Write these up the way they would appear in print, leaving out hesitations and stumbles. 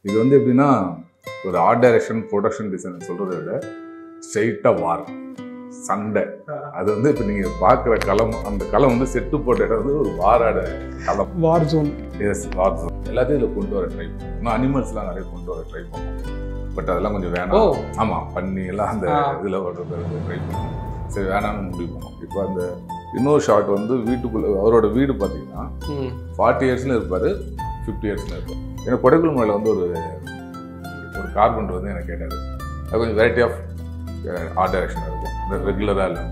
இது வந்து எப்படின்னா ஒரு ஆர்ட் டைரக்ஷன் ப்ரொடக்ஷன் டிசைன் சொல்கிறத விட ஸ்ட்ரெயிட்டாக வார் சண்டை. அது வந்து இப்போ நீங்கள் பார்க்குற களம், அந்த களம் வந்து செட்டு போட்ட இடம் வந்து ஒரு வாராட களம், war zone. Yes, war zone. எல்லாத்தையும் இதில் கொண்டு வர ட்ரை பண்ணுவோம். இன்னும் அனிமல்ஸ்லாம் நிறைய கொண்டு வர ட்ரை பண்ணுவோம். பட் அதெல்லாம் கொஞ்சம் வேணாம். ஆமாம், பண்ணி எல்லாம் அந்த இதில் வர்றது ட்ரை பண்ணுவோம். சரி, வேணாம்னு முடிவு பண்ணுவோம். இப்போ அந்த இன்னொரு ஷாட் வந்து வீட்டுக்குள்ளே, அவரோட வீடு பார்த்தீங்கன்னா 40 இயர்ஸ்ல இருப்பார், 50 இயர்ஸ்ல இருப்பார். ஏன்னா கொடைக்குள் மலையில் வந்து ஒரு கார்பெண்டர் வந்து எனக்கு கேட்டார். அது கொஞ்சம் வெரைட்டி ஆஃப் ஆர்ட் டைரக்ஷன் இருக்கும், ரெகுலராக இல்லை.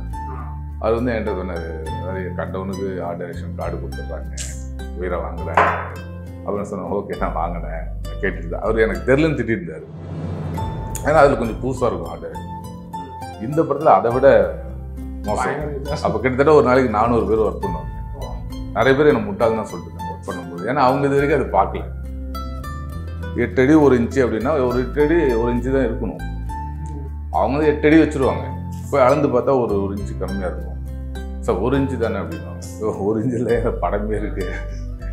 அது வந்து என்கிட்ட சொன்னார், நிறைய கண்டவனுக்கு ஆர்ட் டைரக்ஷன் கார்டு கொடுத்துட்றாங்க, உயிரை வாங்குறாங்க அப்படின்னு சொன்னேன். ஓகே, நான் வாங்கினேன், கேட்டுட்டு அவர் எனக்கு தெரிலன்னு திட்டிட்டு இருந்தார். ஏன்னா அதில் கொஞ்சம் புதுசாக இருக்கும் ஆர்ட் டைரக்ஷன். இந்த படத்தில் அதை விட மோசம். அப்போ கிட்டத்தட்ட ஒரு நாளைக்கு 400 பேர் ஒர்க் பண்ணுவாங்க. நிறைய பேர் என்னை முட்டாள்னு தான் சொல்லிட்டு ஒர்க் பண்ணும்போது. ஏன்னா அவங்க இது வரைக்கும் அதை பார்க்கல. 8 அடி 1 இன்ச்சு அப்படின்னா ஒரு 8 அடி 1 இன்ச்சு தான் இருக்கணும். அவங்க வந்து 8 அடி வச்சுருவாங்க. போய் அளந்து பார்த்தா ஒரு இன்ச்சு கம்மியாக இருக்கும். சார் 1 இன்ச்சு தானே அப்படின்னா, 1 இன்ச்சில் படமே இருக்கு,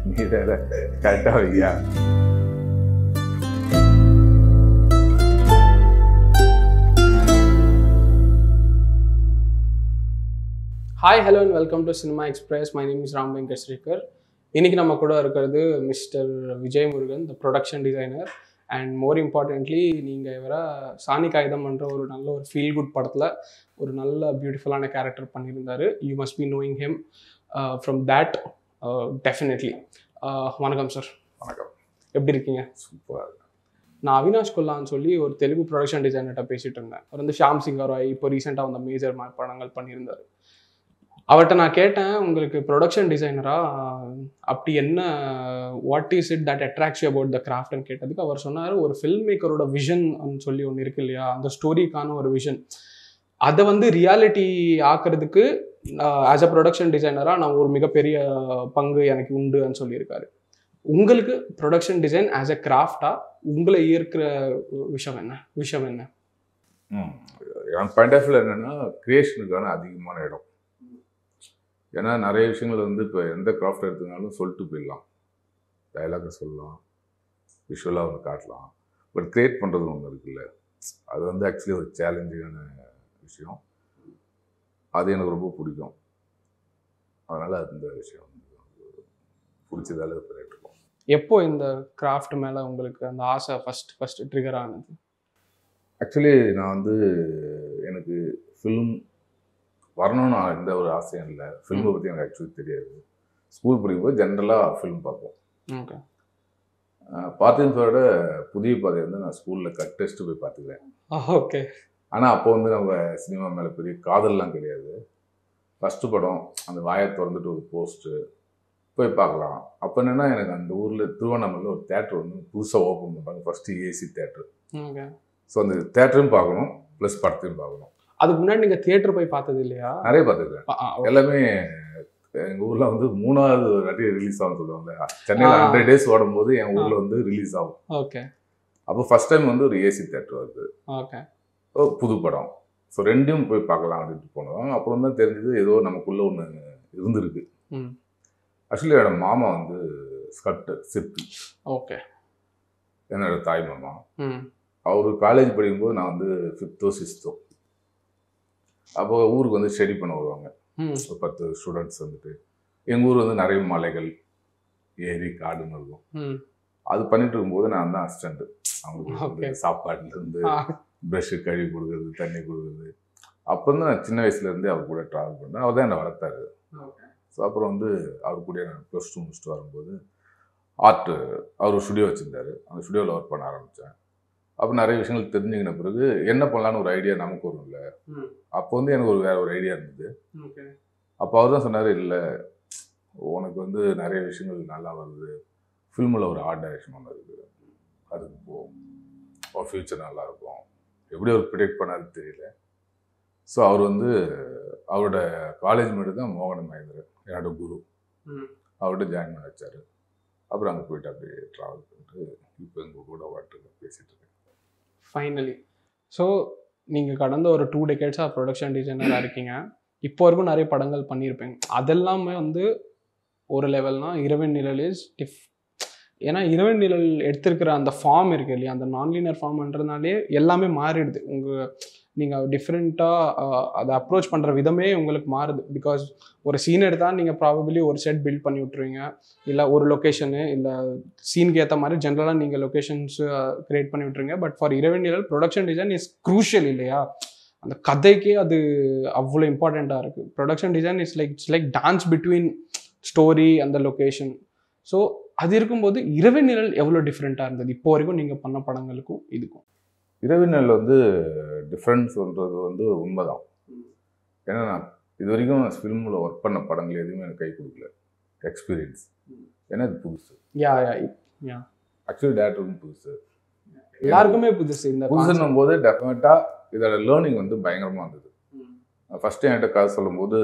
நீ வேற கரெக்டாக வையா. Hi, hello and welcome to cinema express. My name is Ram Venkat Srikar. இன்றைக்கி நம்ம கூட இருக்கிறது mister Vijay Murugan, the production designer. And more importantly, நீங்கள் இவரை சாணி காகிதம் என்ற ஒரு நல்ல ஒரு ஃபீல் குட் படத்தில் ஒரு நல்ல பியூட்டிஃபுல்லான கேரக்டர் பண்ணியிருந்தார். You must be knowing him from that definitely. வணக்கம் சார். வணக்கம். எப்படி இருக்கீங்க? சூப்பராக. நான் அவினாஷ் கொல்லான்னு சொல்லி ஒரு தெலுங்கு ப்ரொடக்ஷன் டிசைனர்கிட்ட பேசிகிட்டு இருந்தேன். அவர் வந்து ஷாம் சிங்காராய் இப்போ ரீசெண்டாக வந்த மேஜர் படங்கள் பண்ணியிருந்தார். அவர்கிட்ட நான் கேட்டேன், உங்களுக்கு ப்ரொடக்ஷன் டிசைனராக அப்படி என்ன, what is it that attracts you about the கிராஃப்ட்னு கேட்டதுக்கு அவர் சொன்னார், ஒரு ஃபில்ம் மேக்கரோட விஷன் சொல்லி ஒன்று இருக்கு இல்லையா, அந்த ஸ்டோரிக்கான ஒரு விஷன், அதை வந்து ரியாலிட்டி ஆக்கிறதுக்கு ஆஸ் அ ப்ரொடக்ஷன் டிசைனராக நான் ஒரு மிகப்பெரிய பங்கு எனக்கு உண்டுன்னு சொல்லியிருக்காரு. உங்களுக்கு ப்ரொடக்ஷன் டிசைன் ஆஸ் அ கிராஃப்டா உங்களை ஈர்க்கிற விஷயம் என்ன? என் பாயிண்ட் ஆஃப் வியூ என்னென்னா, கிரியேஷனுக்கான அதிகமான இடம். ஏன்னா நிறைய விஷயங்கள் வந்து இப்போ எந்த கிராஃப்ட் எடுத்துனாலும் சொல்லிட்டு போயிடலாம், டைலாக சொல்லலாம், விஷுவலாக ஒன்று காட்டலாம். பட் க்ரியேட் பண்ணுறது ஒன்று இருக்குல்ல, அது வந்து ஆக்சுவலி ஒரு சேலஞ்சிங்கான விஷயம். அது எனக்கு ரொம்ப பிடிக்கும். அதனால் அந்த விஷயம் வந்து பிடிச்சதால இது பண்ணிட்டு இருக்கோம். எப்போ இந்த கிராஃப்ட் மேலே உங்களுக்கு அந்த ஆசை ஃபஸ்ட் ட்ரிகர் ஆனது? ஆக்சுவலி நான் வந்து எனக்கு ஃபில்ம் வரணும்னு எந்த ஒரு ஆசையும் இல்லை. ஃபில்மை பற்றி எனக்கு ஆக்சுவலி தெரியாது. ஸ்கூல் படிக்கும்போது ஜென்ரலாக ஃபில்ம் பார்ப்போம். ஓகே. பார்த்ததோட புதிய பாதை வந்து நான் ஸ்கூலில் கட் டெஸ்ட்டு போய் பார்த்துக்கிறேன். ஓகே. ஆனால் அப்போ வந்து நம்ம சினிமா மேலே பெரிய காதல்லாம் கிடையாது. ஃபஸ்ட்டு படம் அந்த வாயை திறந்துட்டு ஒரு போஸ்ட்டு போய் பார்க்கலாம். அப்போ என்னென்னா, எனக்கு அந்த ஊரில் திருவண்ணாமலையில் ஒரு தேட்டர் வந்து புதுசாக ஓப்பன் பண்ணுறாங்க, first AC theatre. Okay. So அந்த தேட்டரும் பார்க்கணும், ப்ளஸ் படத்தையும் பார்க்கணும். அதுக்கு முன்னாடி நீங்கள் தியேட்டர் போய் பார்த்தது இல்லையா? நிறைய பார்த்துருக்கேன். எல்லாமே எங்கள் ஊரில் வந்து 3வது வாட்டி ரிலீஸ் ஆகும்னு சொல்லுவாங்க. சென்னையில் 100 days ஓடும்போது என் ஊரில் வந்து ரிலீஸ் ஆகும். ஓகே. அப்போ ஃபஸ்ட் டைம் வந்து ஒரு ஏசி தேட்டர் வருது. ஓகே. புது படம். ஸோ ரெண்டையும் போய் பார்க்கலாம் அப்படின்ட்டு போனோம். அப்புறம் தான் தெரிஞ்சது ஏதோ நமக்குள்ளே ஒன்று இருந்திருக்கு. ஆக்சுவலி என்னோட மாமா வந்து ஸ்கல்ப்டர், சிற்பி. ஓகே. என்னோட தாய் மாமா. அவர் காலேஜ் படிக்கும்போது நான் வந்து 5th 6th. அப்போ ஊருக்கு வந்து ஸ்டடி பண்ண வருவாங்க. 10 ஸ்டூடெண்ட்ஸ் வந்துட்டு. எங்கள் ஊர் வந்து நிறைய மலைகள், ஏரி, காடுன்னு இருக்கும். அது பண்ணிட்டு இருக்கும்போது நான் தான் அசிஸ்டண்ட்டு. அவங்களுக்கு சாப்பாட்டுலேருந்து ப்ரெஷ்ஷு கழுவி கொடுக்குறது, தண்ணி கொடுக்குறது. அப்போ வந்து நான் சின்ன வயசுலேருந்தே அவர் கூட ட்ராவல் பண்ணேன். அவர் தான் என்னை வளர்த்தாரு. ஸோ அப்புறம் வந்து அவர் கூட நான் +2 முடிச்சுட்டு வரும்போது ஆர்ட்டு, அவர் ஸ்டுடியோ வச்சுருந்தார். அந்த ஸ்டுடியோவில் ஒர்க் பண்ண ஆரம்பித்தேன். அப்போ நிறைய விஷயங்கள் தெரிஞ்சுக்கின பிறகு என்ன பண்ணலான்னு ஒரு ஐடியா நமக்கு வரும் இல்லை. அப்போ வந்து எனக்கு வேறு ஒரு ஐடியா இருந்தது. அப்போ அவர் தான் சொன்னார், இல்லை உனக்கு வந்து நிறைய விஷயங்கள் நல்லா வருது, ஃபில்மில் ஒரு ஆர்ட் டைரக்ஷன் ஒன்று இருக்குது, அதுக்கு போகும், ஃப்யூச்சர் நல்லாயிருக்கும். எப்படி அவர் ப்ரிடிக்ட் பண்ணாது தெரியல. ஸோ அவர் வந்து அவரோட காலேஜ் மேட்டு தான் மோகன மகேந்திரன், என்னோட குரு. அவர்கிட்ட ஜாயின் பண்ண வச்சார். அப்புறம் அங்கே போயிட்டு அப்படியே ட்ராவல் பண்ணிட்டு இப்போ எங்கள் கூட வாட்டுக்கு பேசிகிட்டு இருக்கேன். ஃபைனலி. ஸோ நீங்கள் கடந்த ஒரு 2 decades ப்ரொடக்ஷன் டிசைனராக இருக்கீங்க. இப்போ வரைக்கும் நிறைய படங்கள் பண்ணியிருப்பீங்க. அதெல்லாமே வந்து ஒரு லெவல்னால் இரவின் நிழல் இஸ் ஏன்னா இரவு நிழல் எடுத்திருக்கிற அந்த ஃபார்ம் இருக்கு இல்லையா, அந்த நான்லீனியர் ஃபார்ம்ன்றதுனாலே எல்லாமே மாறிடுது. நீங்கள் டிஃப்ரெண்ட்டாக அதை அப்ரோச் பண்ணுற விதமே உங்களுக்கு மாறுது. பிகாஸ் ஒரு சீன் எடுத்தால் நீங்கள் ப்ராபபிளி ஒரு செட் பில்ட் பண்ணி விட்ருவீங்க, இல்லை ஒரு லொக்கேஷனு இல்லை சீனுக்கு ஏற்ற மாதிரி ஜென்ரலாக நீங்கள் லொக்கேஷன்ஸ் க்ரியேட் பண்ணி விட்ருங்க. பட் ஃபார் இரவு நிழல் ப்ரொடக்ஷன் டிசைன் இஸ் க்ரூஷியல் இல்லையா, அந்த கதைக்கே அது அவ்வளோ இம்பார்ட்டண்ட்டாக இருக்குது. Production design it's like dance between story அந்த லொக்கேஷன். ஸோ அது இருக்கும்போது இரவு நிழல் எவ்வளோ டிஃப்ரெண்ட்டாக இருந்தது இப்போ வரைக்கும் நீங்கள் பண்ண படங்களுக்கும் இதுக்கும்? இரவு நிழல் வந்து டிஃப்ரென்ஸ்ன்றது வந்து உண்மைதான். ஏன்னா நான் இது வரைக்கும் ஃபிலிமில் ஒர்க் பண்ண படங்கள் எதுவுமே எனக்கு கை கொடுக்கல எக்ஸ்பீரியன்ஸ். ஏன்னா இது புதுசு. ஆக்சுவலி டேரக்டருக்கும் புதுசு, எல்லாருக்குமே புதுசு. இந்த புதுசுன்னும் போது டெஃபினட்டாக இதோட லேர்னிங் வந்து பயங்கரமாக இருந்தது. ஃபஸ்ட்டு என்கிட்ட கதை சொல்லும்போது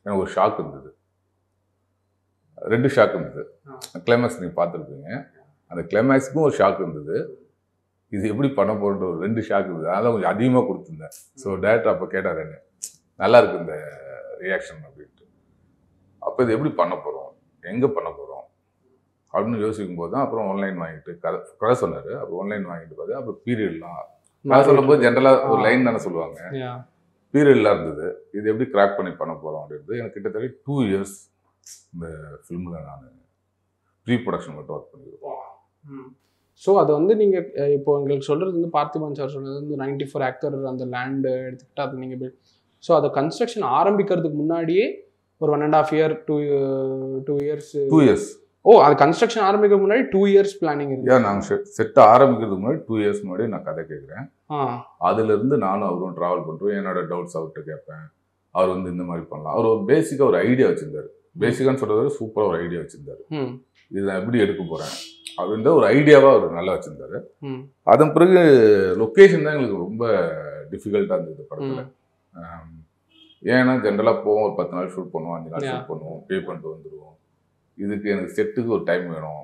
எனக்கு ஒரு ஷாக் இருந்தது, 2 ஷாக் இருந்தது. கிளைமேக்ஸ் நீங்கள் பார்த்துருப்பீங்க, அந்த கிளைமேக்ஸுக்கும் ஒரு ஷாக் இருந்தது, இது எப்படி பண்ண போகிற ஒரு 2 ஷாக் இருந்தது. அதெல்லாம் கொஞ்சம் அதிகமாக கொடுத்துருந்தேன். ஸோ டேரக்டர் அப்போ கேட்டார் என்ன, நல்லா இருக்கு இந்த ரியாக்ஷன் அப்படின்ட்டு. அப்போ இது எப்படி பண்ண போகிறோம், எங்கே பண்ண போகிறோம் அப்படின்னு யோசிக்கும் போது தான் அப்புறம் ஆன்லைன் வாங்கிட்டு கதை சொன்னார். அப்புறம் ஆன்லைன் வாங்கிட்டு பார்த்து அப்புறம் பீரியட்லாம் கதை சொல்லும்போது ஜென்ரலாக ஒரு லைன் தானே சொல்லுவாங்க, பீரியட்லாம் இருந்தது. இது எப்படி கிராக் பண்ணி பண்ண போகிறோம் அப்படின்றது எனக்கு கிட்டத்தட்ட 2 இயர்ஸ் இந்த ஃபிலிமில் நான் ப்ரீ ப்ரொடக்ஷன் மட்டும் ஒர்க் பண்ணியிருக்கோம். ஸோ அதை வந்து நீங்கள் இப்போ எங்களுக்கு சொல்கிறது வந்து பார்த்திபன் சார் சொன்னது வந்து 94 ஏக்கர் அந்த லேண்டு எடுத்துக்கிட்டு அதை நீங்கள் ஸோ அதை கன்ஸ்ட்ரக்ஷன் ஆரம்பிக்கிறதுக்கு முன்னாடியே ஒரு 1.5 இயர் 2 இயர்ஸ் ஓ, அது கன்ஸ்ட்ரக்ஷன் ஆரம்பிக்க முன்னாடி 2 இயர்ஸ் பிளானிங் இருக்கு. நாங்கள் செட் ஆரம்பிக்கிறதுக்கு முன்னாடி 2 இயர்ஸ் முன்னாடி நான் கதை கேட்குறேன். அதுலேருந்து நானும் அவரும் ட்ராவல் பண்ணுறோம். என்னோட டவுட்ஸ் அவர்கிட்ட கேட்பேன். அவர் வந்து இந்த மாதிரி பண்ணலாம், அவர் ஒரு பேசிக்காக ஒரு ஐடியா வச்சுருந்தார். பேசிக்கான்னு சொல்கிறது சூப்பராக ஒரு ஐடியா வச்சுருந்தாரு. இது நான் எப்படி எடுக்க போகிறேன் அப்படின்ற ஒரு ஐடியாவாக அவர் நல்லா வச்சுருந்தாரு. அதன் பிறகு லொக்கேஷன் தான் எங்களுக்கு ரொம்ப டிஃபிகல்ட்டாக இருந்தது படத்தில். ஏன்னா ஜென்ரலாக போவோம், ஒரு 10 நாள் ஷூட் பண்ணுவோம், 5 நாள் ஷூட் பண்ணுவோம், பே பண்ணிட்டு வந்துடுவோம். இதுக்கு எனக்கு செட்டுக்கு ஒரு டைம் வேணும்,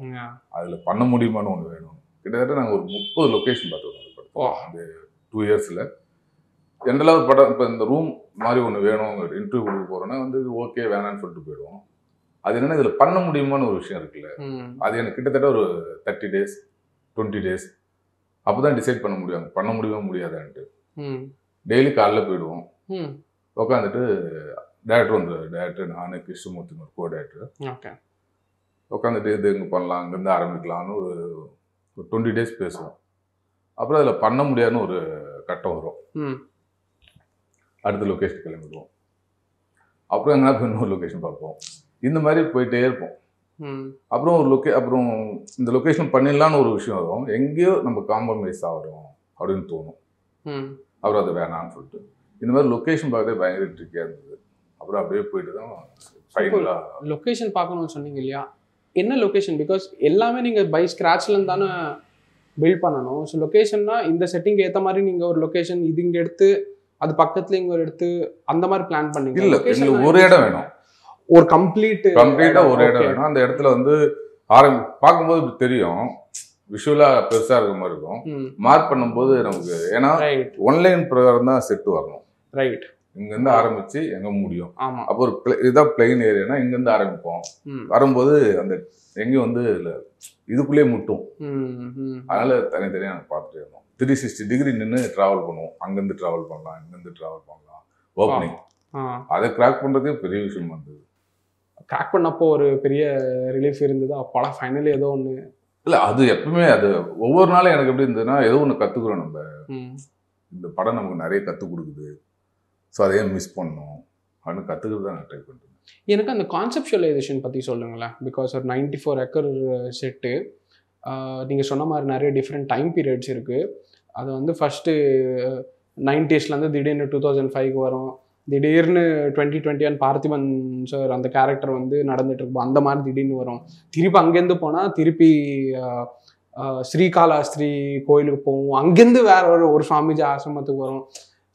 அதில் பண்ண முடியுமான்னு ஒன்று வேணும். கிட்டத்தட்ட நாங்கள் ஒரு 30 லொக்கேஷன் பார்த்துருக்கோம் அந்த 2 இயர்ஸில். ஜென்ரலாக ஒரு படம் இப்போ இந்த ரூம் மாதிரி ஒன்று வேணும், இன்டர்வியூ கொடுக்க போகிறோன்னா வந்து இது ஓகே வேணான்னு சொல்லிட்டு போயிடுவோம். அது என்னென்னா இதில் பண்ண முடியுமான்னு ஒரு விஷயம் இருக்குல்ல, அது எனக்கு கிட்டத்தட்ட ஒரு 30 days 20 days அப்போ தான் டிசைட் பண்ண முடியும் பண்ண முடியுமா முடியாதான்ட்டு. டெய்லி காலைல போயிடுவோம், உட்காந்துட்டு டேரக்டர் வந்துடுவார். டேரக்டர் நான் கிருஷ்ணமூர்த்தி ஒரு கோ டேரக்டர் உட்காந்துட்டு இது இங்கே பண்ணலாம், அங்கேருந்து ஆரம்பிக்கலாம்னு ஒரு 20 days பேசுவோம். அப்புறம் அதில் பண்ண முடியாதுன்னு ஒரு கட்டம் வரும். அடுத்த லொக்கேஷன் கிளம்பிடுவோம். அப்புறம் எங்கன்னா போய் இன்னொரு லொக்கேஷன் பார்ப்போம். இந்த மாதிரி போயிட்டே இருப்போம். அப்புறம் அப்புறம் இந்த லொக்கேஷன் பண்ணிடலான்னு ஒரு விஷயம் வரும், எங்கேயோ நம்ம காம்ப்ரமைஸ் ஆகிறோம் அப்படின்னு தோணும். அப்புறம் அது வேணான்னு சொல்லிட்டு இந்த மாதிரி லொக்கேஷன் பார்க்கறதே பயங்கர ட்ரிக்கியாக இருந்தது. அப்புறம் அப்படியே போயிட்டு தான் ஃபைனலாக லொக்கேஷன் பார்க்கணும்னு சொன்னீங்க இல்லையா, என்ன லொக்கேஷன்? பிகாஸ் எல்லாமே நீங்கள் பை ஸ்க்ராட்ச்லேருந்து தானே பில்ட் பண்ணணும். ஸோ லொக்கேஷன்னா இந்த செட்டிங் ஏற்ற மாதிரி நீங்கள் ஒரு லொக்கேஷன் இது இங்கே எடுத்து அது பக்கத்தில் இங்கே ஒரு எடுத்து அந்த மாதிரி பிளான் பண்ணீங்க? இல்லை, எங்களுக்கு ஒரு இடம் வேணும், ஒரு கம்ப்ளீட்டாக ஒரு இடம் வேணும். அந்த இடத்துல வந்து பார்க்கும்போது இப்படி தெரியும், விஷுவலாக பெருசாக இருக்கிற மாதிரி இருக்கும். மார்க் பண்ணும்போது நமக்கு ஏன்னா ஒன்லைன் பிரகாரம் தான் செட்டு வரணும். ரைட், இங்கேருந்து ஆரம்பிச்சு எங்கே முடியும். அப்போ ஒரு இதான் பிளெயின் ஏரியானா இங்கேருந்து ஆரம்பிப்போம், வரும்போது அந்த எங்கேயும் வந்து இதுக்குள்ளேயே முட்டும். அதனால தனித்தனியாக நாங்கள் பார்த்துட்டு இருந்தோம். 360 டிகிரி நின்று ட்ராவல் பண்ணுவோம். அங்கேருந்து ட்ராவல் பண்ணலாம், இங்கேருந்து ட்ராவல் பண்ணலாம். ஓப்பனிங் அதை கிராக் பண்ணுறதே பெரிய விஷயம் இருந்தது. கிராக் பண்ணப்போ ஒரு பெரிய ரிலீஃப் இருந்தது. அப்போலாம் ஃபைனலி ஏதோ ஒன்று இல்லை, அது எப்பவுமே அது ஒவ்வொரு நாளும் எனக்கு எப்படி இருந்ததுன்னா ஏதோ ஒன்று கற்றுக்குறோம். நம்ம இந்த படம் நமக்கு நிறைய கற்றுக் கொடுக்குது, ஸோ அதையே மிஸ் பண்ணணும் அப்படின்னு கற்றுக்கிறது தான் நான் ட்ரை பண்ணுறேன். எனக்கு அந்த கான்செப்டுவலைசேஷன் பற்றி சொல்லுங்களேன். பிகாஸ் ஒரு 94 ஏக்கர் செட்டு, நீங்கள் சொன்ன மாதிரி நிறைய டிஃப்ரெண்ட் டைம் பீரியட்ஸ் இருக்குது. அது வந்து ஃபஸ்ட்டு 90sலேருந்து திடீர்னு 2005 வரும், திடீர்னு 2021 பார்த்திபன் சார் அந்த கேரக்டர் வந்து நடந்துகிட்ருப்போம், அந்த மாதிரி திடீர்னு வரும். திருப்பி அங்கேருந்து போனால் திருப்பி ஸ்ரீகாளாஸ்திரி கோயிலுக்கு போவோம், அங்கேருந்து வேற ஒரு சுவாமிஜி ஆசிரமத்துக்கு வரும்.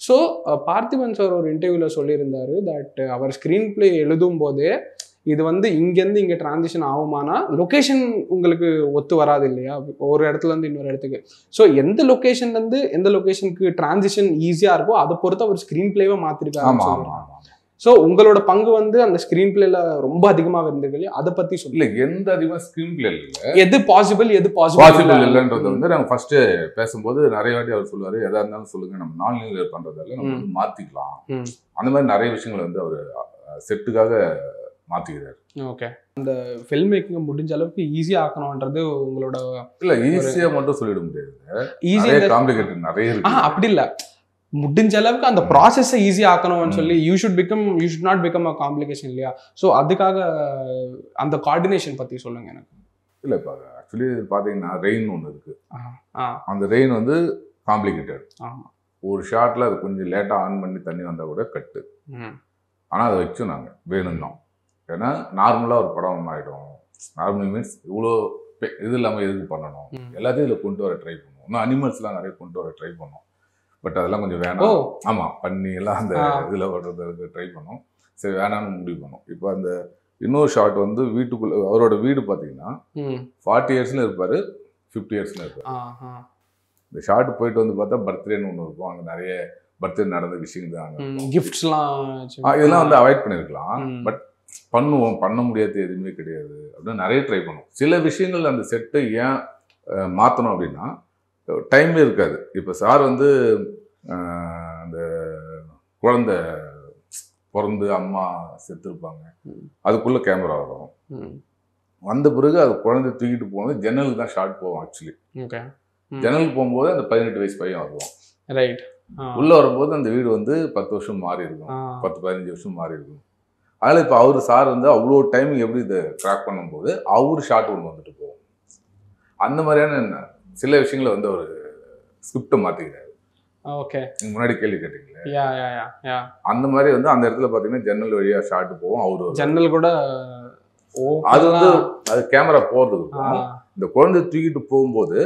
ஸோ பார்த்திபன் சார் ஒரு இன்டர்வியூவில் சொல்லியிருந்தாரு தட் அவர் ஸ்க்ரீன் பிளே எழுதும் போதே இது வந்து இங்கேருந்து இங்கே டிரான்சிஷன் ஆகுமானா லொக்கேஷன் உங்களுக்கு ஒத்து வராது இல்லையா, ஒரு இடத்துலேருந்து இன்னொரு இடத்துக்கு. ஸோ எந்த லொக்கேஷன்லேருந்து எந்த லொக்கேஷனுக்கு டிரான்சிஷன் ஈஸியாக இருக்கோ அதை பொறுத்து அவர் ஸ்க்ரீன் பிளேவை மாற்றிருக்காரு. ஸோ உங்களோட பங்கு வந்து அந்த ஸ்கிரீன் பிளேல ரொம்ப அதிகமாக இருந்தது இல்லையா, அதை பத்தி சொல்லு. இல்ல எந்த அதிகமாக ஸ்கிரீன் பிளே இல்லை, எது பாசிபிள் எது பாசிபிள் இல்லைன்றது வந்து நாங்கள் ஃபர்ஸ்ட் பேசும்போது நிறைய வாட்டி அவர் சொல்லுவாரு, எதா இருந்தாலும் சொல்லுங்க, நம்ம நான் லீனியர் பண்றதால நம்ம வந்து மாத்திக்கலாம். அந்த மாதிரி நிறைய விஷயங்களை வந்து அவர் செட்டுக்காக மாத்திக்கிறாரு. ஓகே. அந்த ஃபில்ம் மேக்கிங் முடிஞ்ச அளவுக்கு ஈஸியா ஆக்கணும்ன்றது உங்களோட இல்ல ஈஸியா மட்டும் சொல்லிட முடியாது, ஈஸியா காம்ப்ளிகேட்டட் நிறைய இருக்கு. அப்படி இல்ல, முடிஞ்ச அளவுக்கு அந்த ப்ராசஸை ஈஸியா ஆக்கணும்னு சொல்லி you should not become a complication இல்லையா. ஸோ அதுக்காக அந்த கோஆர்டினேஷன் பத்தி சொல்லுங்க எனக்கு. இல்ல இப்போ ஆக்சுவலி பாத்தீங்கன்னா ரெயின் ஒன்று இருக்கு, அந்த ரெயின் வந்து காம்ப்ளிகேட்டட். ஒரு ஷாட்ல அது கொஞ்சம் லேட்டா ஆன் பண்ணி தண்ணி வந்தா கூட கட்டு, ஆனா அதை வச்சோம் நாங்க வேணும் தான். ஏன்னா நார்மலாக ஒரு படம் ஆகிடும், நார்மல் மீன்ஸ் இவ்வளோ இது இல்லாமல் எதுக்கு பண்ணணும், எல்லாத்தையும் இதில் கொண்டு வர ட்ரை பண்ணுவோம். இன்னும் அனிமல்ஸ்லாம் நிறைய கொண்டு வர ட்ரை பண்ணோம், பட் அதெல்லாம் கொஞ்சம் வேணாம். ஆமாம், பண்ணி எல்லாம் அந்த இதில் வர்றதுக்கு ட்ரை பண்ணோம். சரி வேணான்னு முடிவு பண்ணோம். இப்போ அந்த இன்னொரு ஷாட் வந்து வீட்டுக்குள்ளே, அவரோட வீடு பார்த்தீங்கன்னா 40 இயர்ஸ்ல இருப்பார், 50 இயர்ஸ்ல இருப்பார். இந்த ஷாட் போயிட்டு வந்து பார்த்தா பர்த்டேன்னு ஒன்று இருக்கும், அங்கே நிறைய பர்த்டே நடந்த விஷயங்கள் தான், கிஃப்ட்ஸ்லாம் இதெல்லாம் வந்து அவாய்ட் பண்ணியிருக்கலாம். பட் பண்ணுவோம், பண்ண முடியாது எதுவுமே கிடையாது அப்படின்னு நிறைய ட்ரை பண்ணுவோம். சில விஷயங்கள் அந்த செட்டை ஏன் மாற்றணும் அப்படின்னா டைமே இருக்காது. இப்போ சார் வந்து அந்த குழந்தை பிறந்து அம்மா செத்துருப்பாங்க, அதுக்குள்ளே கேமரா வரும், வந்த பிறகு அது குழந்தை தூக்கிட்டு போகும்போது ஜன்னலுக்கு தான் ஷார்ட் போவோம். ஆக்சுவலி ஜன்னலுக்கு போகும்போது அந்த 18 வயசு பையன் வருவோம், ரைட். உள்ளே வரும்போது அந்த வீடு வந்து 10 வருஷம் மாறி இருக்கும், 10-15 வருஷம் மாறி இருக்கும். அதில் இப்போ அவர் சார் வந்து அவ்வளோ டைமிங் எப்படி இதை ட்ராக் பண்ணும்போது அவர் ஷார்ட் ஒன்று வந்துட்டு போகும். அந்த மாதிரியான சில விஷயங்களை வந்து அவர் ஸ்கிரிப்டை மாற்றிக்கிறாரு. ஓகே, நீங்கள் முன்னாடி கேள்வி கேட்டீங்களே, அந்த மாதிரி வந்து அந்த இடத்துல பார்த்தீங்கன்னா ஜன்னல் வழியாக ஷார்ட் போகும். அவரு ஜன்னல் கூட அது வந்து அது கேமரா போகிறதுக்கு இருக்கும். இந்த குழந்தை தூக்கிட்டு போகும்போது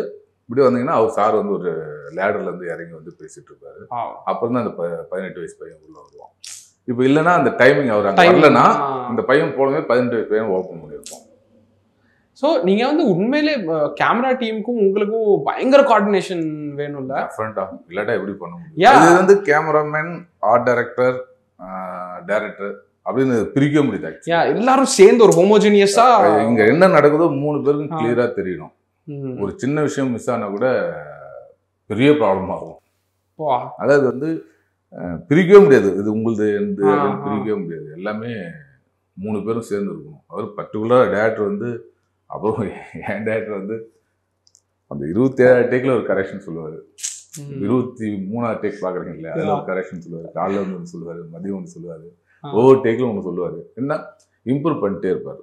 இப்படி வந்தீங்கன்னா அவர் சார் வந்து ஒரு லேடர்லேருந்து இறங்கி வந்து பேசிட்டு இருப்பாரு. அப்புறம் தான் அந்த 18 வயசு பையன் உள்ள வருவான். இப்போ இல்லைன்னா அந்த டைமிங் அவர் அங்கே வரலன்னா அந்த பையன் போனவே 18 வயசு பையன் ஓப்பன் பண்ணியிருப்போம். ஸோ நீங்கள் வந்து உண்மையிலே கேமரா டீமுக்கும் உங்களுக்கும் பயங்கர கோஆர்டினேஷன் வேணும்ல, டிஃப்ரெண்டாக இல்லாட்டா எப்படி பண்ண முடியும்? இது வந்து கேமராமேன், ஆர்ட் டைரக்டர், டைரக்டர் அப்படின்னு பிரிக்க முடியுது. எல்லாரும் சேர்ந்து ஒரு ஹோமோஜினியஸா இங்க என்ன நடக்குதோ 3 பேருக்கும் கிளியரா தெரியணும். ஒரு சின்ன விஷயம் மிஸ் ஆனா கூட பெரிய ப்ராப்ளம் ஆகும். அதாவது வந்து பிரிக்கவே முடியாது, இது உங்களுது பிரிக்கவே முடியாது, எல்லாமே 3 பேரும் சேர்ந்து இருக்கணும். அவர் பர்டிகுலராக டேரக்டர் வந்து, அப்புறம் என் டேரக்டர் வந்து அந்த 27 டேக்கில் ஒரு கரெக்ஷன் சொல்லுவார், 23ஆவது டேக் பார்க்குறீங்க இல்லையா, அதில் ஒரு கரெக்ஷன் சொல்லுவார், காலையில் ஒன்று சொல்லுவார், மதியம் ஒன்று சொல்லுவார், ஒவ்வொரு டேக்கிலும் ஒன்று சொல்லுவார். என்ன இம்ப்ரூவ் பண்ணிட்டே இருப்பார்,